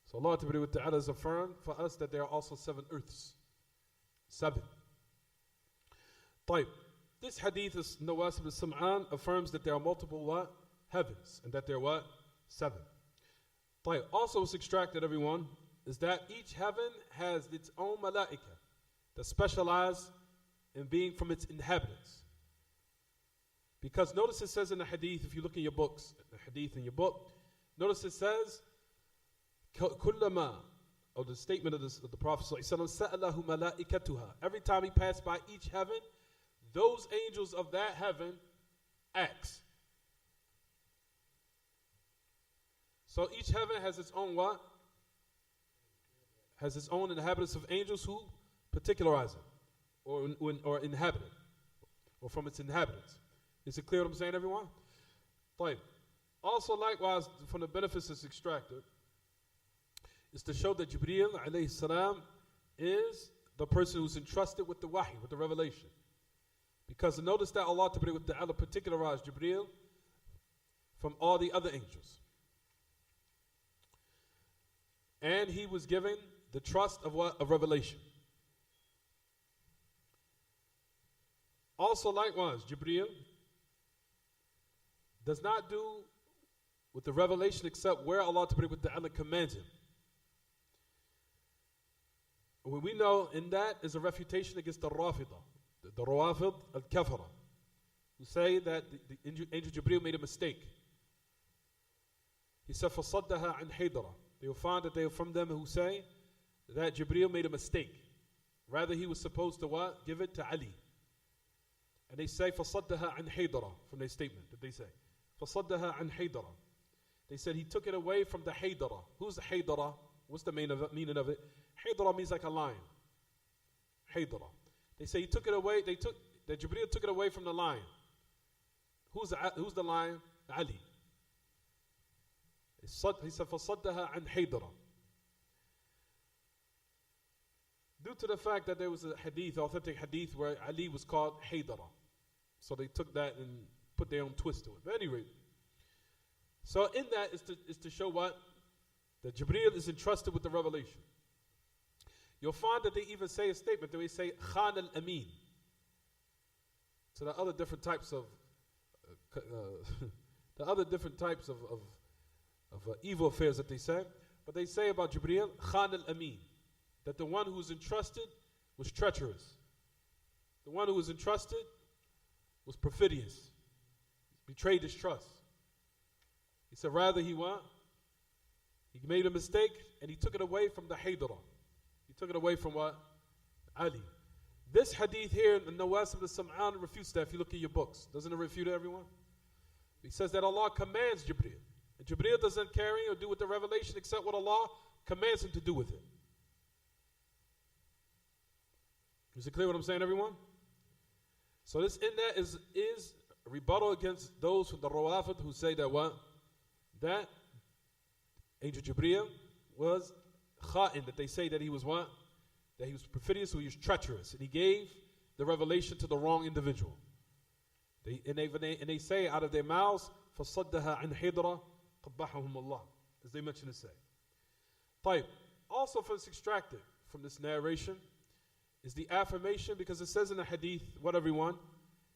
Speaker 2: So Allah Ta'ala has affirmed for us that there are also 7 earths. 7. طيب. This hadith is Nawas ibn Sam'an affirms that there are multiple what? Heavens. And that there are what? 7. طيب. Also what's extracted, everyone, is that each heaven has its own malaika that specialize in being from its inhabitants. Because notice it says in the hadith, if you look in your books, the hadith in your book, notice it says, كُلَّمَا, or the statement of the Prophet سَأَلَهُ مَلَائِكَتُهَا. Every time he passed by each heaven, those angels of that heaven ask. So each heaven has its own what? Has its own inhabitants of angels who particularize it. Or inhabit it, or from its inhabitants. Is it clear what I'm saying, everyone? Fine. Also, likewise, from the benefits that's extracted, is to show that Jibreel alayhi salam is the person who's entrusted with the wahy, with the revelation. Because notice that Allah Ta'ala particularized Jibreel from all the other angels. And he was given the trust of what? Of revelation. Also, likewise, Jibreel does not do with the revelation except where Allah Ta'ala commands him. What we know in that is a refutation against the Rafida, the Rawafid al-Kafara, who say that the angel Jibreel made a mistake. He said, فَصَدَّهَا عَنْ حَيْدَرَةٍ. They will find that they are from them who say that Jibreel made a mistake. Rather, he was supposed to what? Give it to Ali. And they say, فَصَدَّهَا عَنْ حَيْدَرَةٍ, from their statement that they say. فَصَدَّهَا عَنْ حَيْدَرَةٍ. They said he took it away from the Haydara. Who's the Haydara? What's the meaning of it? Haydara means like a lion. Haydara. They say he took it away, that Jibreel took it away from the lion. Who's the lion? Ali. He said, فَصَدَّهَا عَنْ حَيْدَرَةٍ. Due to the fact that there was a hadith, authentic hadith, where Ali was called Haydara. So they took that and put their own twist to it. But anyway, so in that is to show what? That Jibreel is entrusted with the revelation. You'll find that they even say a statement, they say, Khan al-Amin. So the other different types of evil affairs that they say. But they say about Jibreel, Khan al-Amin. That the one who was entrusted was treacherous. The one who was entrusted was perfidious. Betrayed his trust. He said rather he what? He made a mistake and he took it away from the Haydara. He took it away from what? Ali. This hadith here in Nawas ibn Sam'an refutes that if you look at your books. Doesn't it refute it, everyone? He says that Allah commands Jibreel. And Jibreel doesn't carry or do with the revelation except what Allah commands him to do with it. Is it clear what I'm saying, everyone? So this in that is a rebuttal against those from the Rawafid who say that what? That Angel Jibreel was kha'in, that they say that he was what? That he was perfidious or he was treacherous. And he gave the revelation to the wrong individual. They say out of their mouths, فَصَدَّهَا عَنْ حِدْرَةٍ قَبَّحَهُمُ اللَّهِ, as they mention to say. طيب. Also from this extracted from this narration is the affirmation, because it says in the hadith, what everyone?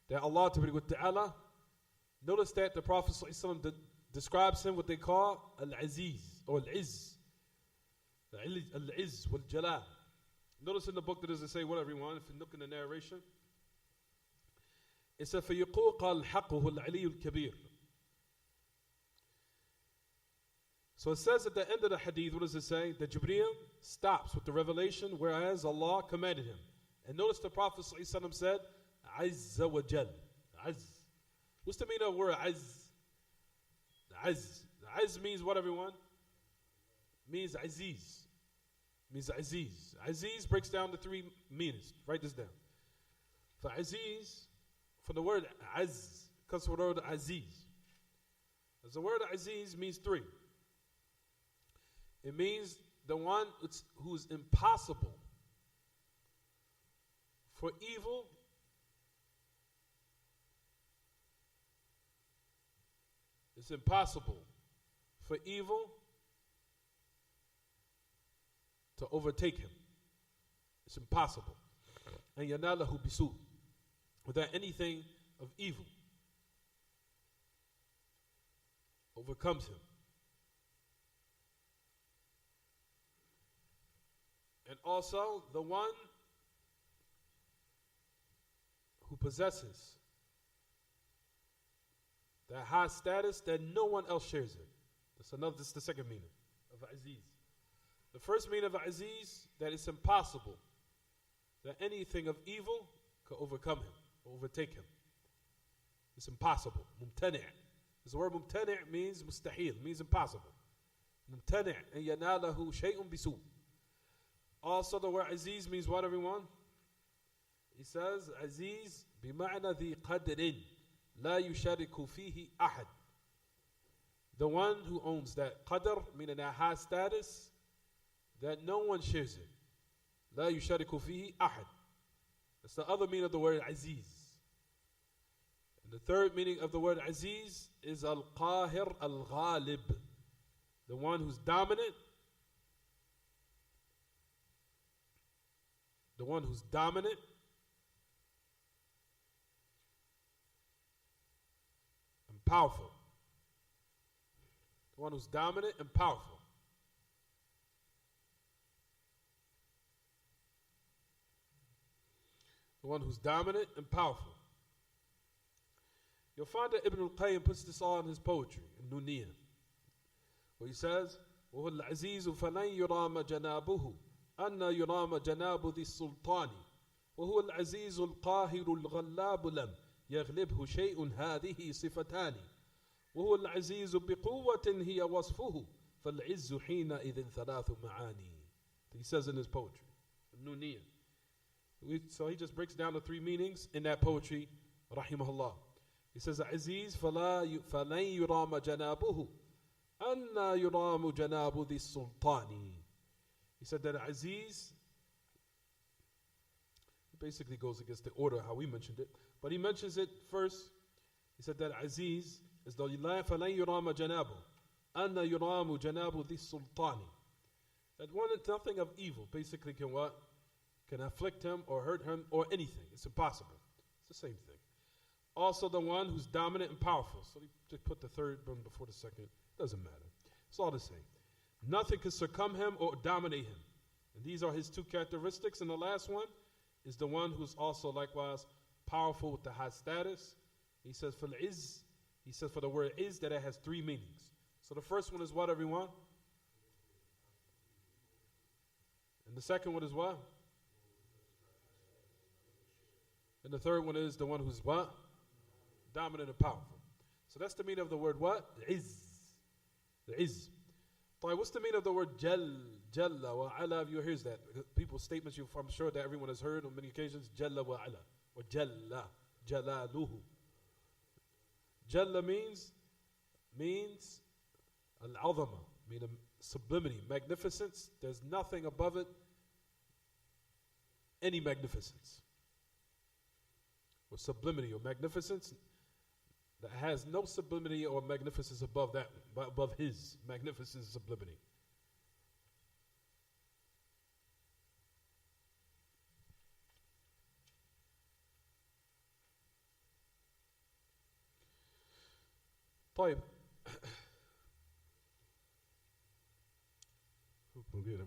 Speaker 2: that Allah Ta'ala, notice that the Prophet ﷺ describes him what they call Al-Aziz or Al-Izz. Al-Izz wal-Jalal. Notice in the book that doesn't say what everyone, if you look in the narration, it says, فَيَقُوقَ الْحَقُّهُ الْعَلِيُّ الْكَبِيرُ. So it says at the end of the hadith, what does it say? That Jibreel stops with the revelation, whereas Allah commanded him. And notice the Prophet ﷺ said, Azza wa Jal. Az. What's the meaning of the word Az? Az. Az means what, everyone? Means Aziz. Means Aziz. Aziz breaks down to three meanings. Write this down. For Aziz, from the word Az, comes from the word Aziz. As the word Aziz means three. It means the one who's impossible for evil it's impossible for evil to overtake him. It's impossible. And yanalahu bisu, without anything of evil overcomes him. And also the one who possesses that high status that no one else shares it. That's the second meaning of Aziz. The first meaning of Aziz, that it's impossible that anything of evil could overcome him or overtake him. It's impossible. Mumtani'. The word mumtani' means mustahil, means impossible. Mumtani' and yanalahu shay'un bisu. Also the word Aziz means what, everyone? He says Aziz bima'na dhi qadrin la yushariku fihi ahad. The one who owns that qadr, meaning that high status, that no one shares it. La yushariku fihi ahad. That's the other meaning of the word Aziz. And the third meaning of the word Aziz is Al-Qahir Al-Ghalib. The one who's dominant. The one who's dominant. And powerful. The one who's dominant and powerful. The one who's dominant and powerful. You'll find that Ibn al-Qayyim puts this all in his poetry, in Nuniyah, where he says, وَهُوَ الْعَزِيزُ فَلَنْ يُرَامَ جَنَابُهُ أَنَّ يُرَامَ جَنَابُ ذِي السُّلْطَانِ وَهُوَ الْعَزِيزُ الْقَاهِرُ الْغَلَّابُ لَمْ يَغْلِبْهُ شَيْءٌ هَذِهِ صِفَتَانِ وَهُوَ الْعَزِيزُ بِقُوَّةٍ هِيَ وَصْفُهُ فَالْعِزُّ حِينَئِذٍ ثَلَاثُ مَعَانِي. He says in his poetry, Nuniyah. So he just breaks down the three meanings in that poetry, rahimahullah. He says, Aziz فَلَنْ يُرَامَ جَنَابُهُ أَنَّا يُرَامُ جَنَابُ ذِي السُّلْطَانِ. He said that Aziz basically goes against the order how we mentioned it, but he mentions it first. He said that Aziz is the فَلَنْ يُرَامَ جَنَابُهُ أَنَّا يُرَامُ جَنَابُ ذِي السُّلْطَانِ. That nothing of evil basically can what? Can afflict him or hurt him or anything. It's impossible. It's the same thing. Also the one who's dominant and powerful. So they put the third one before the second. Doesn't matter. It's all the same. Nothing can succumb him or dominate him. And these are his two characteristics. And the last one is the one who's also likewise powerful with the high status. He says for the izz, he says for the word izz that it has three meanings. So the first one is what, everyone? And the second one is what? And the third one is the one who's what? Dominant and powerful. So that's the meaning of the word what? Izz. The izz. What's the meaning of the word Jalla wa ala? If you hear that, people's statements, I'm sure that everyone has heard on many occasions, Jalla wa ala, or Jalla, Jalaluhu. Jalla means al-azama, meaning sublimity, magnificence. There's nothing above it, any magnificence. Or sublimity or magnificence that has no sublimity or magnificence above that, but above his magnificence sublimity. طيب.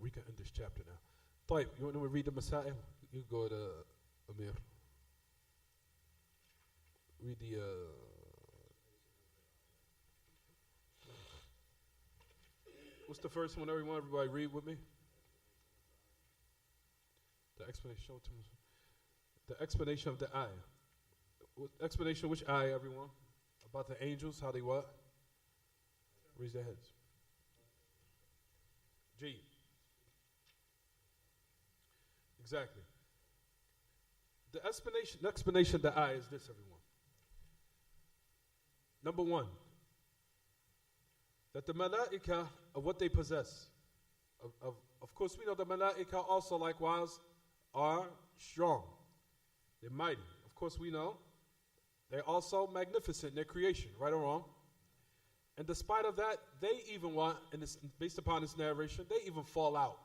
Speaker 2: We can end this chapter now. طيب, you want to read the Masail? You go to Amir. Read the what's the first one, everyone? Everybody read with me. The explanation. The explanation of the ayah. Explanation of which ayah, everyone? About the angels, how they what? Raise their heads. G. Exactly. The explanation of the ayah is this, everyone. Number one, that the malaika of what they possess. Of course, we know the malaika also likewise are strong. They're mighty. Of course, we know they're also magnificent in their creation, right or wrong. And despite of that, they even want, and it's based upon this narration, they even fall out.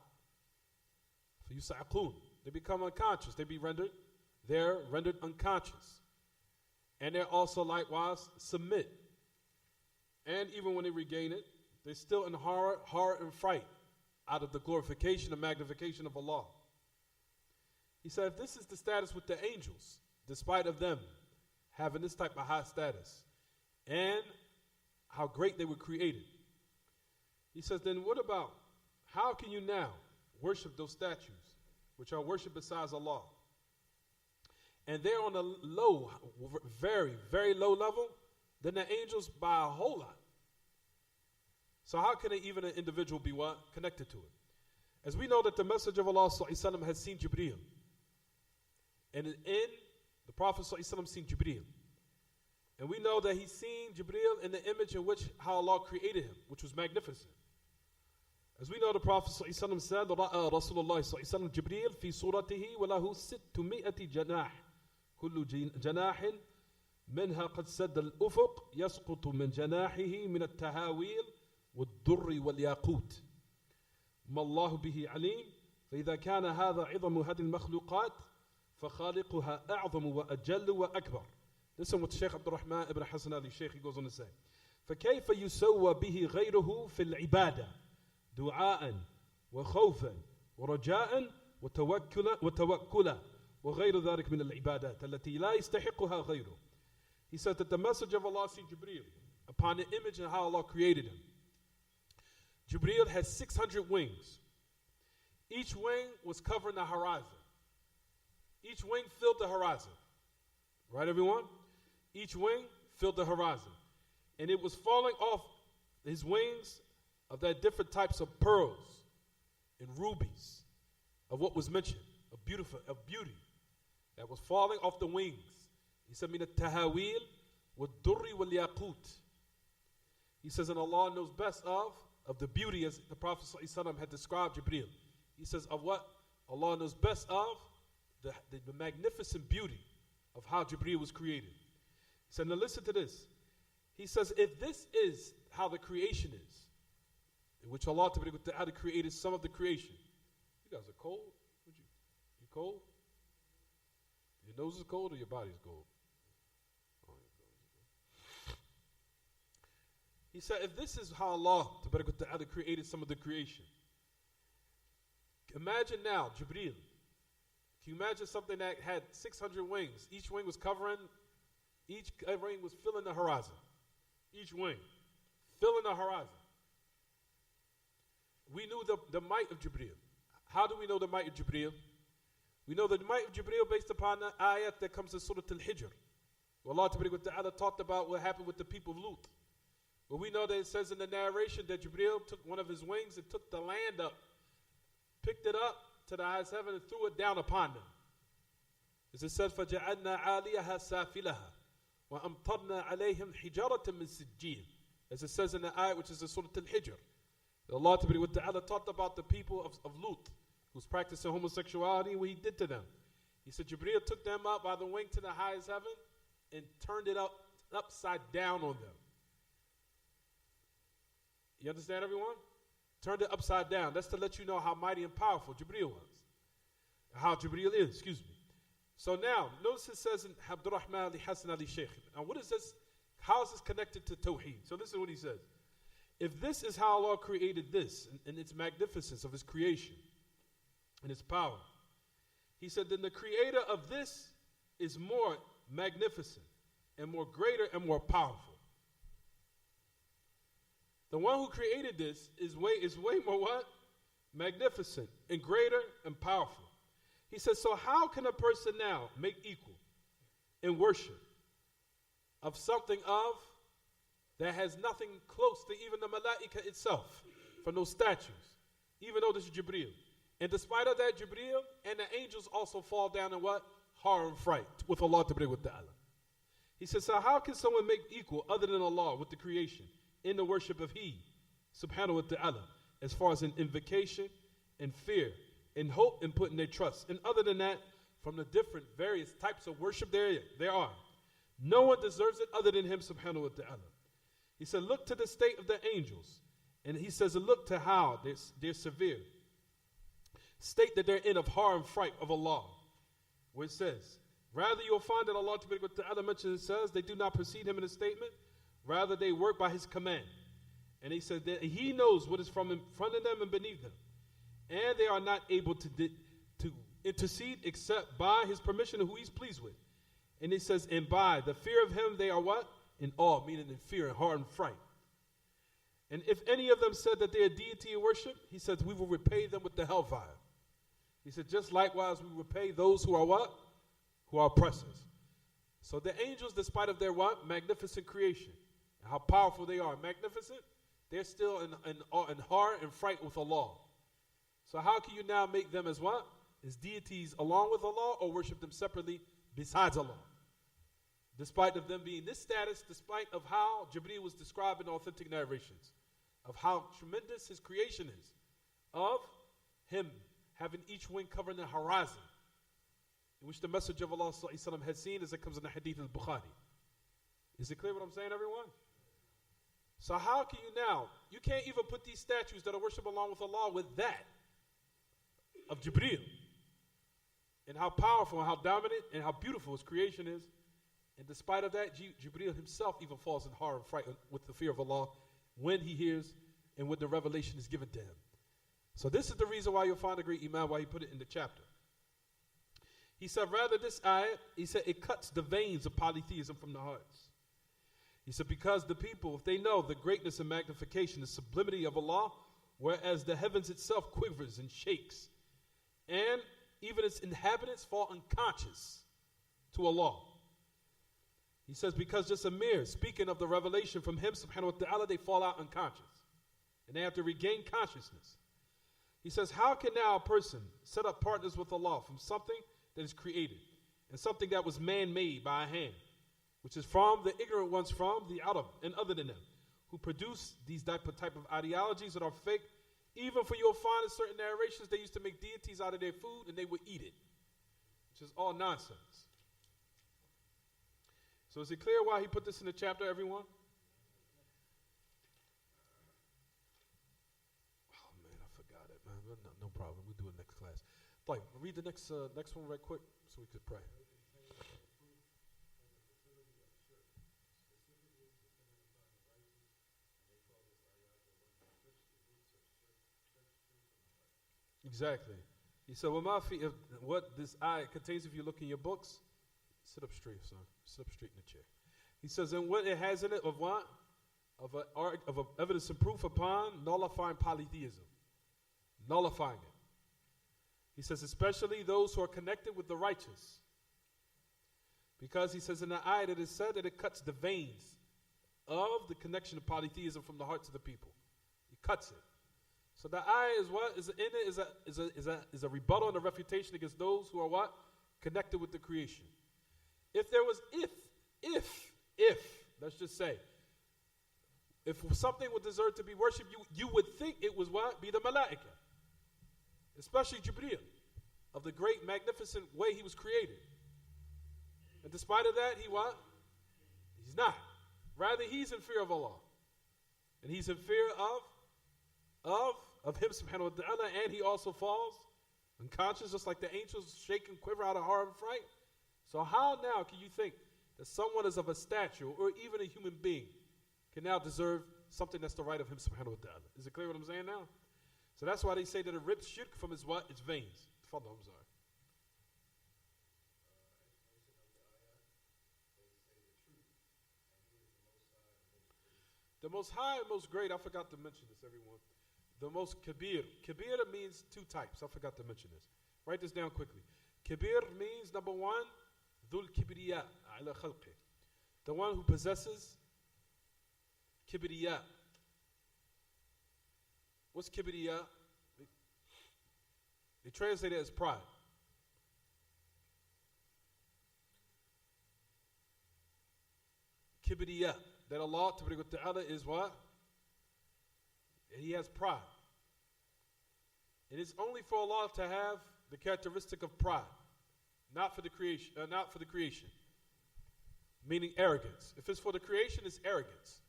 Speaker 2: So yusa'aqun, they become unconscious. They're rendered unconscious. And they're also likewise submit. And even when they regain it, they're still in horror and fright out of the glorification and magnification of Allah. He said, if this is the status with the angels, despite of them having this type of high status, and how great they were created, he says, then what about, how can you now worship those statues, which are worshipped besides Allah? And they're on a low, very, very low level than the angels by a whole lot. So how can even an individual be what? Connected to it? As we know that the Messenger of Allah ﷺ has seen Jibreel. And in the Prophet ﷺ seen Jibreel. And we know that he's seen Jibreel in the image in which how Allah created him, which was magnificent. As we know, the Prophet ﷺ said, رَأَى رَسُولُ اللَّهِ صَلَّى جِبْرِيلَ فِي صُورَتِهِ وَلَهُ 600 جناح كل جناح منها قد سد الأفق يسقط من جناحه من التهاويل والدر والياقوت ما الله به عليم فإذا كان هذا عظم هذه المخلوقات فخالقها أعظم وأجل وأكبر. Listen what Shaykh Abdurrahman ibn Hassan Ali Shaykh he goes on to say. فكيف يسوى به غيره في العبادة دعاء وخوفا ورجاء وتوكلا وغير ذلك من العبادات التي لا يستحقها غيره. He said that the Messenger of Allah seen Jibreel upon the image and how Allah created him. Jibreel has 600 wings. Each wing was covering the horizon. Each wing filled the horizon. Right, everyone? Each wing filled the horizon. And it was falling off his wings of that different types of pearls and rubies of what was mentioned, of beauty that was falling off the wings. He said, min at-tahawil wad-durri wal-yaqut. He says, and Allah knows best of the beauty, as the Prophet ﷺ had described Jibreel. He says, of what Allah knows best of, the magnificent beauty of how Jibreel was created. He said, now listen to this. He says, if this is how the creation is, in which Allah had created some of the creation. You guys are cold? You cold? Your nose is cold or your body's cold? He said, if this is how Allah created some of the creation, imagine now, Jibreel. Can you imagine something that had 600 wings? Each wing was covering, each wing was filling the horizon. Each wing, filling the horizon. We knew the might of Jibreel. How do we know the might of Jibreel? We know the might of Jibreel based upon the ayat that comes in Surah Al-Hijr. Where Allah talked about what happened with the people of Lut. But we know that it says in the narration that Jibreel took one of his wings and took the land up, picked it up to the highest heaven and threw it down upon them. As it says, فَجَعَلْنَا عَالِيَهَا سَافِلَهَا وَأَمْطَرْنَا عَلَيْهِمْ حِجَارَةً مِّن سِجِّيلٍ. As it says in the ayat which is in Surah Al-Hijr. Allah talked about the people of Lut who's practicing homosexuality and what he did to them. He said Jibreel took them up by the wing to the highest heaven and turned it upside down on them. You understand, everyone? Turned it upside down. That's to let you know how mighty and powerful Jibreel was. How Jibreel is, excuse me. So now, notice it says in Abdurrahman Ali Hassan Ali Shaykh. Now what is this? how is this connected to Tawheed? So this is what he says. If this is how Allah created this and its magnificence of his creation and its power, he said, then the creator of this is more magnificent and more greater and more powerful. The one who created this is way more what? Magnificent and greater and powerful. He says, so how can a person now make equal in worship of something that has nothing close to even the malaika itself, from those statues, even though this is Jibreel. And despite of that, Jibreel and the angels also fall down in what? Horror and fright with Allah Ta'ala. He says, so how can someone make equal other than Allah with the creation in the worship of He, subhanahu wa ta'ala, as far as in invocation and fear and hope and putting their trust. And other than that, from the different various types of worship there are. No one deserves it other than Him, subhanahu wa ta'ala. He said, look to the state of the angels. And he says, look to how they're severe. State that they're in of horror and fright of Allah. Where it says, rather you'll find that Allah Ta'ala mentions, it says, they do not precede Him in a statement. Rather they work by His command. And he said that He knows what is from in front of them and beneath them. And they are not able to intercede except by His permission and who He's pleased with. And he says, and by the fear of Him they are what? In awe, meaning in fear and horror and fright. And if any of them said that they are deity in worship, he says, we will repay them with the hellfire. He said, just likewise we repay those who are what? Who are oppressors. So the angels, despite of their what? Magnificent creation, and how powerful they are, magnificent, they're still in horror and fright with Allah. So how can you now make them as what? As deities along with Allah, or worship them separately besides Allah? Despite of them being this status, despite of how Jibreel was described in authentic narrations, of how tremendous his creation is, of him having each wing covering the horizon, in which the Messenger of Allah ﷺ had seen, as it comes in the Hadith al-Bukhari. Is it clear what I'm saying, everyone? So how can you now, you can't even put these statues that are worshipped along with Allah with that of Jibreel, and how powerful and how dominant and how beautiful his creation is. And despite of that, Jibreel himself even falls in horror and fright with the fear of Allah when he hears and when the revelation is given to him. So this is the reason why you'll find a great Imam, why he put it in the chapter. He said, rather this ayat, he said, it cuts the veins of polytheism from the hearts. He said, because the people, if they know the greatness and magnification, the sublimity of Allah, whereas the heavens itself quivers and shakes, and even its inhabitants fall unconscious to Allah. He says, because just a mere speaking of the revelation from Him, subhanahu wa ta'ala, they fall out unconscious. And they have to regain consciousness. He says, how can now a person set up partners with Allah from something that is created and something that was man-made by a hand, which is from the ignorant ones from the Arab and other than them, who produce these type of ideologies that are fake. Even for you'll find in certain narrations, they used to make deities out of their food and they would eat it, which is all nonsense. So is it clear why he put this in the chapter, everyone? Oh man, I forgot it, man. No problem. We'll do it next class. Like, read the next one right quick so we could pray. Exactly. He said, what this ayah contains, if you look in your books, sit up straight, son. Sit up straight in the chair. He says, and what it has in it of what? Of evidence and proof upon nullifying polytheism. Nullifying it. He says, especially those who are connected with the righteous. Because he says in the ayah that it said that it cuts the veins of the connection of polytheism from the hearts of the people. He cuts it. So the ayah is what? Is in it is a rebuttal and a refutation against those who are what? Connected with the creation. If there was, let's just say, if something would deserve to be worshipped, you would think it was what? Be the malaika. Especially Jibreel, of the great, magnificent way he was created. And despite of that, he what? He's not. Rather, he's in fear of Allah. And he's in fear of him, subhanahu wa ta'ala, and he also falls unconscious, just like the angels shake and quiver out of horror and fright. So how now can you think that someone is of a stature or even a human being can now deserve something that's the right of him subhanahu wa ta'ala. Is it clear what I'm saying now? So that's why they say that it rips shirk from his what? Its veins. Tafadhal, I'm sorry. The most high and most great, I forgot to mention this, everyone. The most kabir. Kabir means two types. I forgot to mention this. Write this down quickly. Kabir means, number one, dhul kibriya ala khalqi. The one who possesses kibriya. What's kibriya? They translate it as pride. Kibriya. That Allah Ta'ala is what? He has pride. It is only for Allah to have the characteristic of pride, not for the creation, meaning arrogance. If it's for the creation, it's arrogance.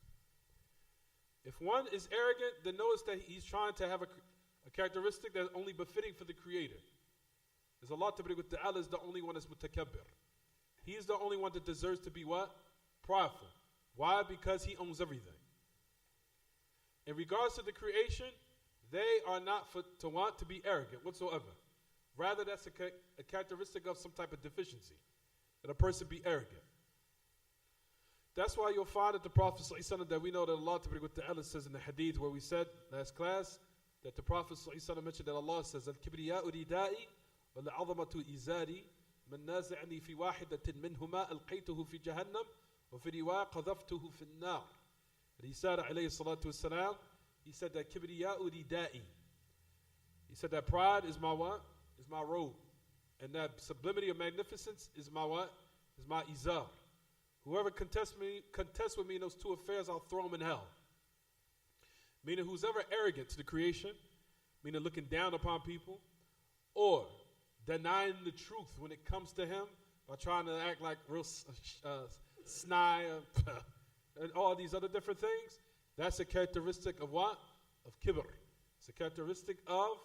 Speaker 2: If one is arrogant, then notice that he's trying to have a characteristic that's only befitting for the Creator. As Allah Ta'ala is the only one that's mutakabbir. He is the only one that deserves to be what? Prideful. Why? Because he owns everything. In regards to the creation, they are not to want to be arrogant whatsoever. Rather, that's a characteristic of some type of deficiency, that a person be arrogant. That's why you'll find that the Prophet ﷺ, that we know that Allah Ta'ala says in the hadith where we said last class, that the Prophet ﷺ mentioned that Allah says, Al-kibriya'u ridai wal-'azamatu izari man nazi'ani fi wahidatin minhuma alqaytuhu fi jahannam وفي رواية قذفته في النار. And he said, alayhi salatu wassalam, he said that kibriya'u ridai. He said that pride is my what? Is my robe. And that sublimity of magnificence is my what? Is my izar. Whoever contests with me in those two affairs, I'll throw him in hell. Meaning who's ever arrogant to the creation, meaning looking down upon people, or denying the truth when it comes to him, by trying to act like real snide, and all these other different things, that's a characteristic of what? Of kibr. It's a characteristic of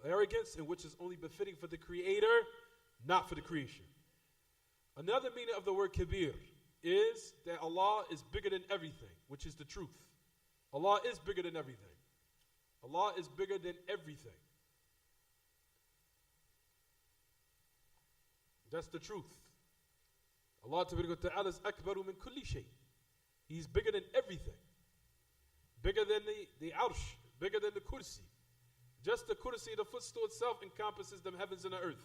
Speaker 2: arrogance, in which is only befitting for the Creator, not for the creation. Another meaning of the word kabir is that Allah is bigger than everything, which is the truth. Allah is bigger than everything. Allah is bigger than everything. That's the truth. Allah Ta'ala is akbaru min kulli shay. He's bigger than everything. Bigger than the arsh, bigger than the kursi. Just the kursi, the footstool itself, encompasses the heavens and the earth.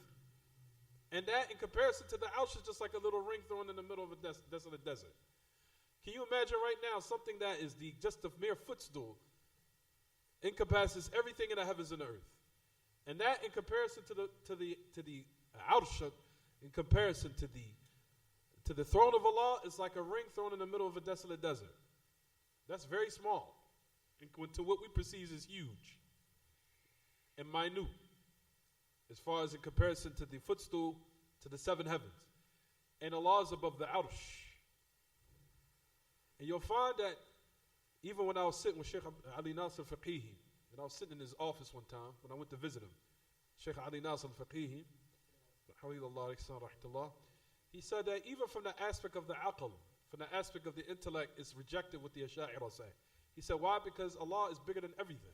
Speaker 2: And that, in comparison to the arsh, is just like a little ring thrown in the middle of a desolate desert. Can you imagine right now something that is just a mere footstool encompasses everything in the heavens and the earth? And that, in comparison to the arsh, in comparison to the throne of Allah, is like a ring thrown in the middle of a desolate desert. That's very small. To what we perceive as huge and minute, as far as in comparison to the footstool to the seven heavens. And Allah is above the arsh. And you'll find that even when I was sitting with Sheikh Ali Nasr Faqihi, and I was sitting in his office one time when I went to visit him, Sheikh Ali Nasr Faqihi, he said that even from the aspect of the aql, from the aspect of the intellect, it's rejected what the Asha'ira say. He said, why? Because Allah is bigger than everything.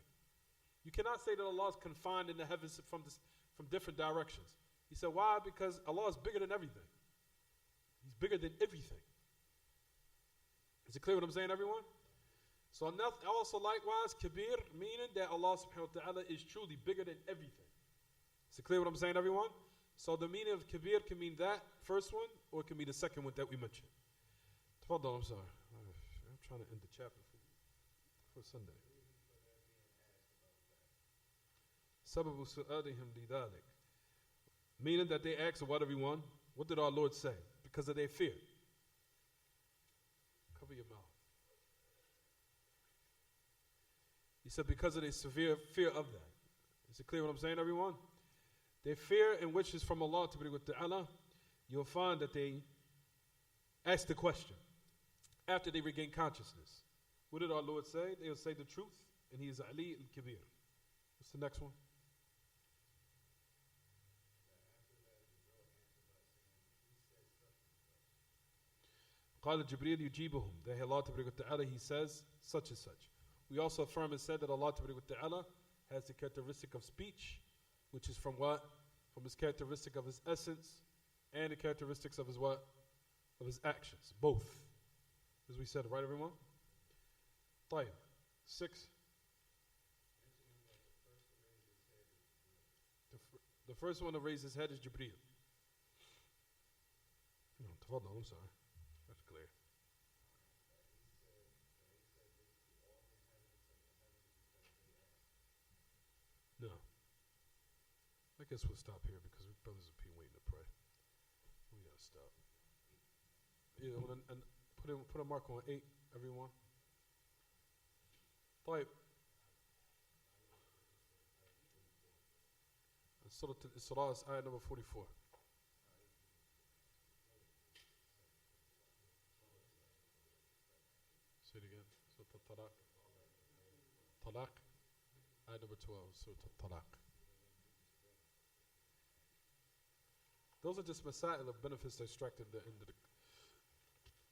Speaker 2: You cannot say that Allah is confined in the heavens from different directions. He said, why? Because Allah is bigger than everything. He's bigger than everything. Is it clear what I'm saying, everyone? So also likewise, kabir, meaning that Allah subhanahu wa ta'ala is truly bigger than everything. Is it clear what I'm saying, everyone? So the meaning of kabir can mean that first one, or it can be the second one that we mentioned. Tafadhal, I'm sorry. I'm trying to end the chapter for Sunday. Sababu su'alihim lidhalik. Meaning that they asked what, everyone? What did our Lord say? Because of their fear. Cover your mouth. He said because of their severe fear of that. Is it clear what I'm saying, everyone? Their fear, in which is from Allah Ta'ala, you'll find that they ask the question after they regain consciousness. What did our Lord say? They'll say the truth, and He is Ali al-Kabir. What's the next one? قال جبريل يجيبهم. That Allah Ta'ala, He says such and such. We also affirm and said that Allah Ta'ala has the characteristic of speech, which is from what? From His characteristic of His essence and the characteristics of His what? Of His actions. Both. As we said, right everyone? طيب. 6. The first one to raise his head is Jibreel. No, تفضل, I'm sorry. That's clear. No. I guess we'll stop here because we brothers have been waiting to pray. We gotta stop. Yeah, and put a mark on 8, everyone. طيب. Surah Al-Isra is ayah number 44. Say it again. Surah Al-Talaq. Talaq. Ayah number 12. Surah Al-Talaq. Those are just masail of benefits that extracted in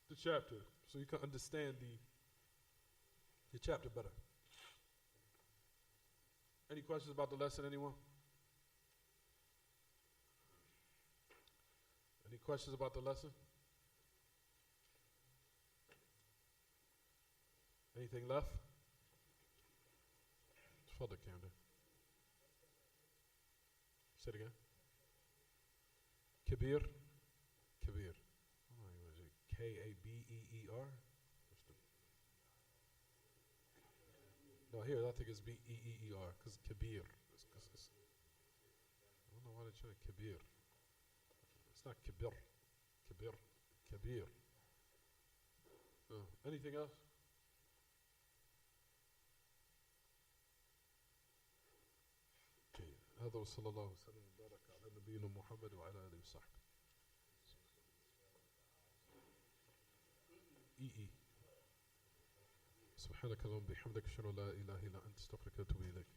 Speaker 2: the chapter, so you can understand the chapter better. Any questions about the lesson, anyone? Any questions about the lesson? Anything left? Further, Camden. Say it again. Kabir. Kabir. K-A-B-E-E-R? No, here, I think it's B-E-E-E-R, because Kabir. I don't know why they're trying to Kabir. It's not Kabir. Kabir. Kabir. Anything else? هذا وصلى الله وسلم وبارك على نبينا محمد وعلى آله وصحبه. سبحانك اللهم وبحمدك أشهد أن لا إله إلا أنت أستغفرك وأتوب إليك.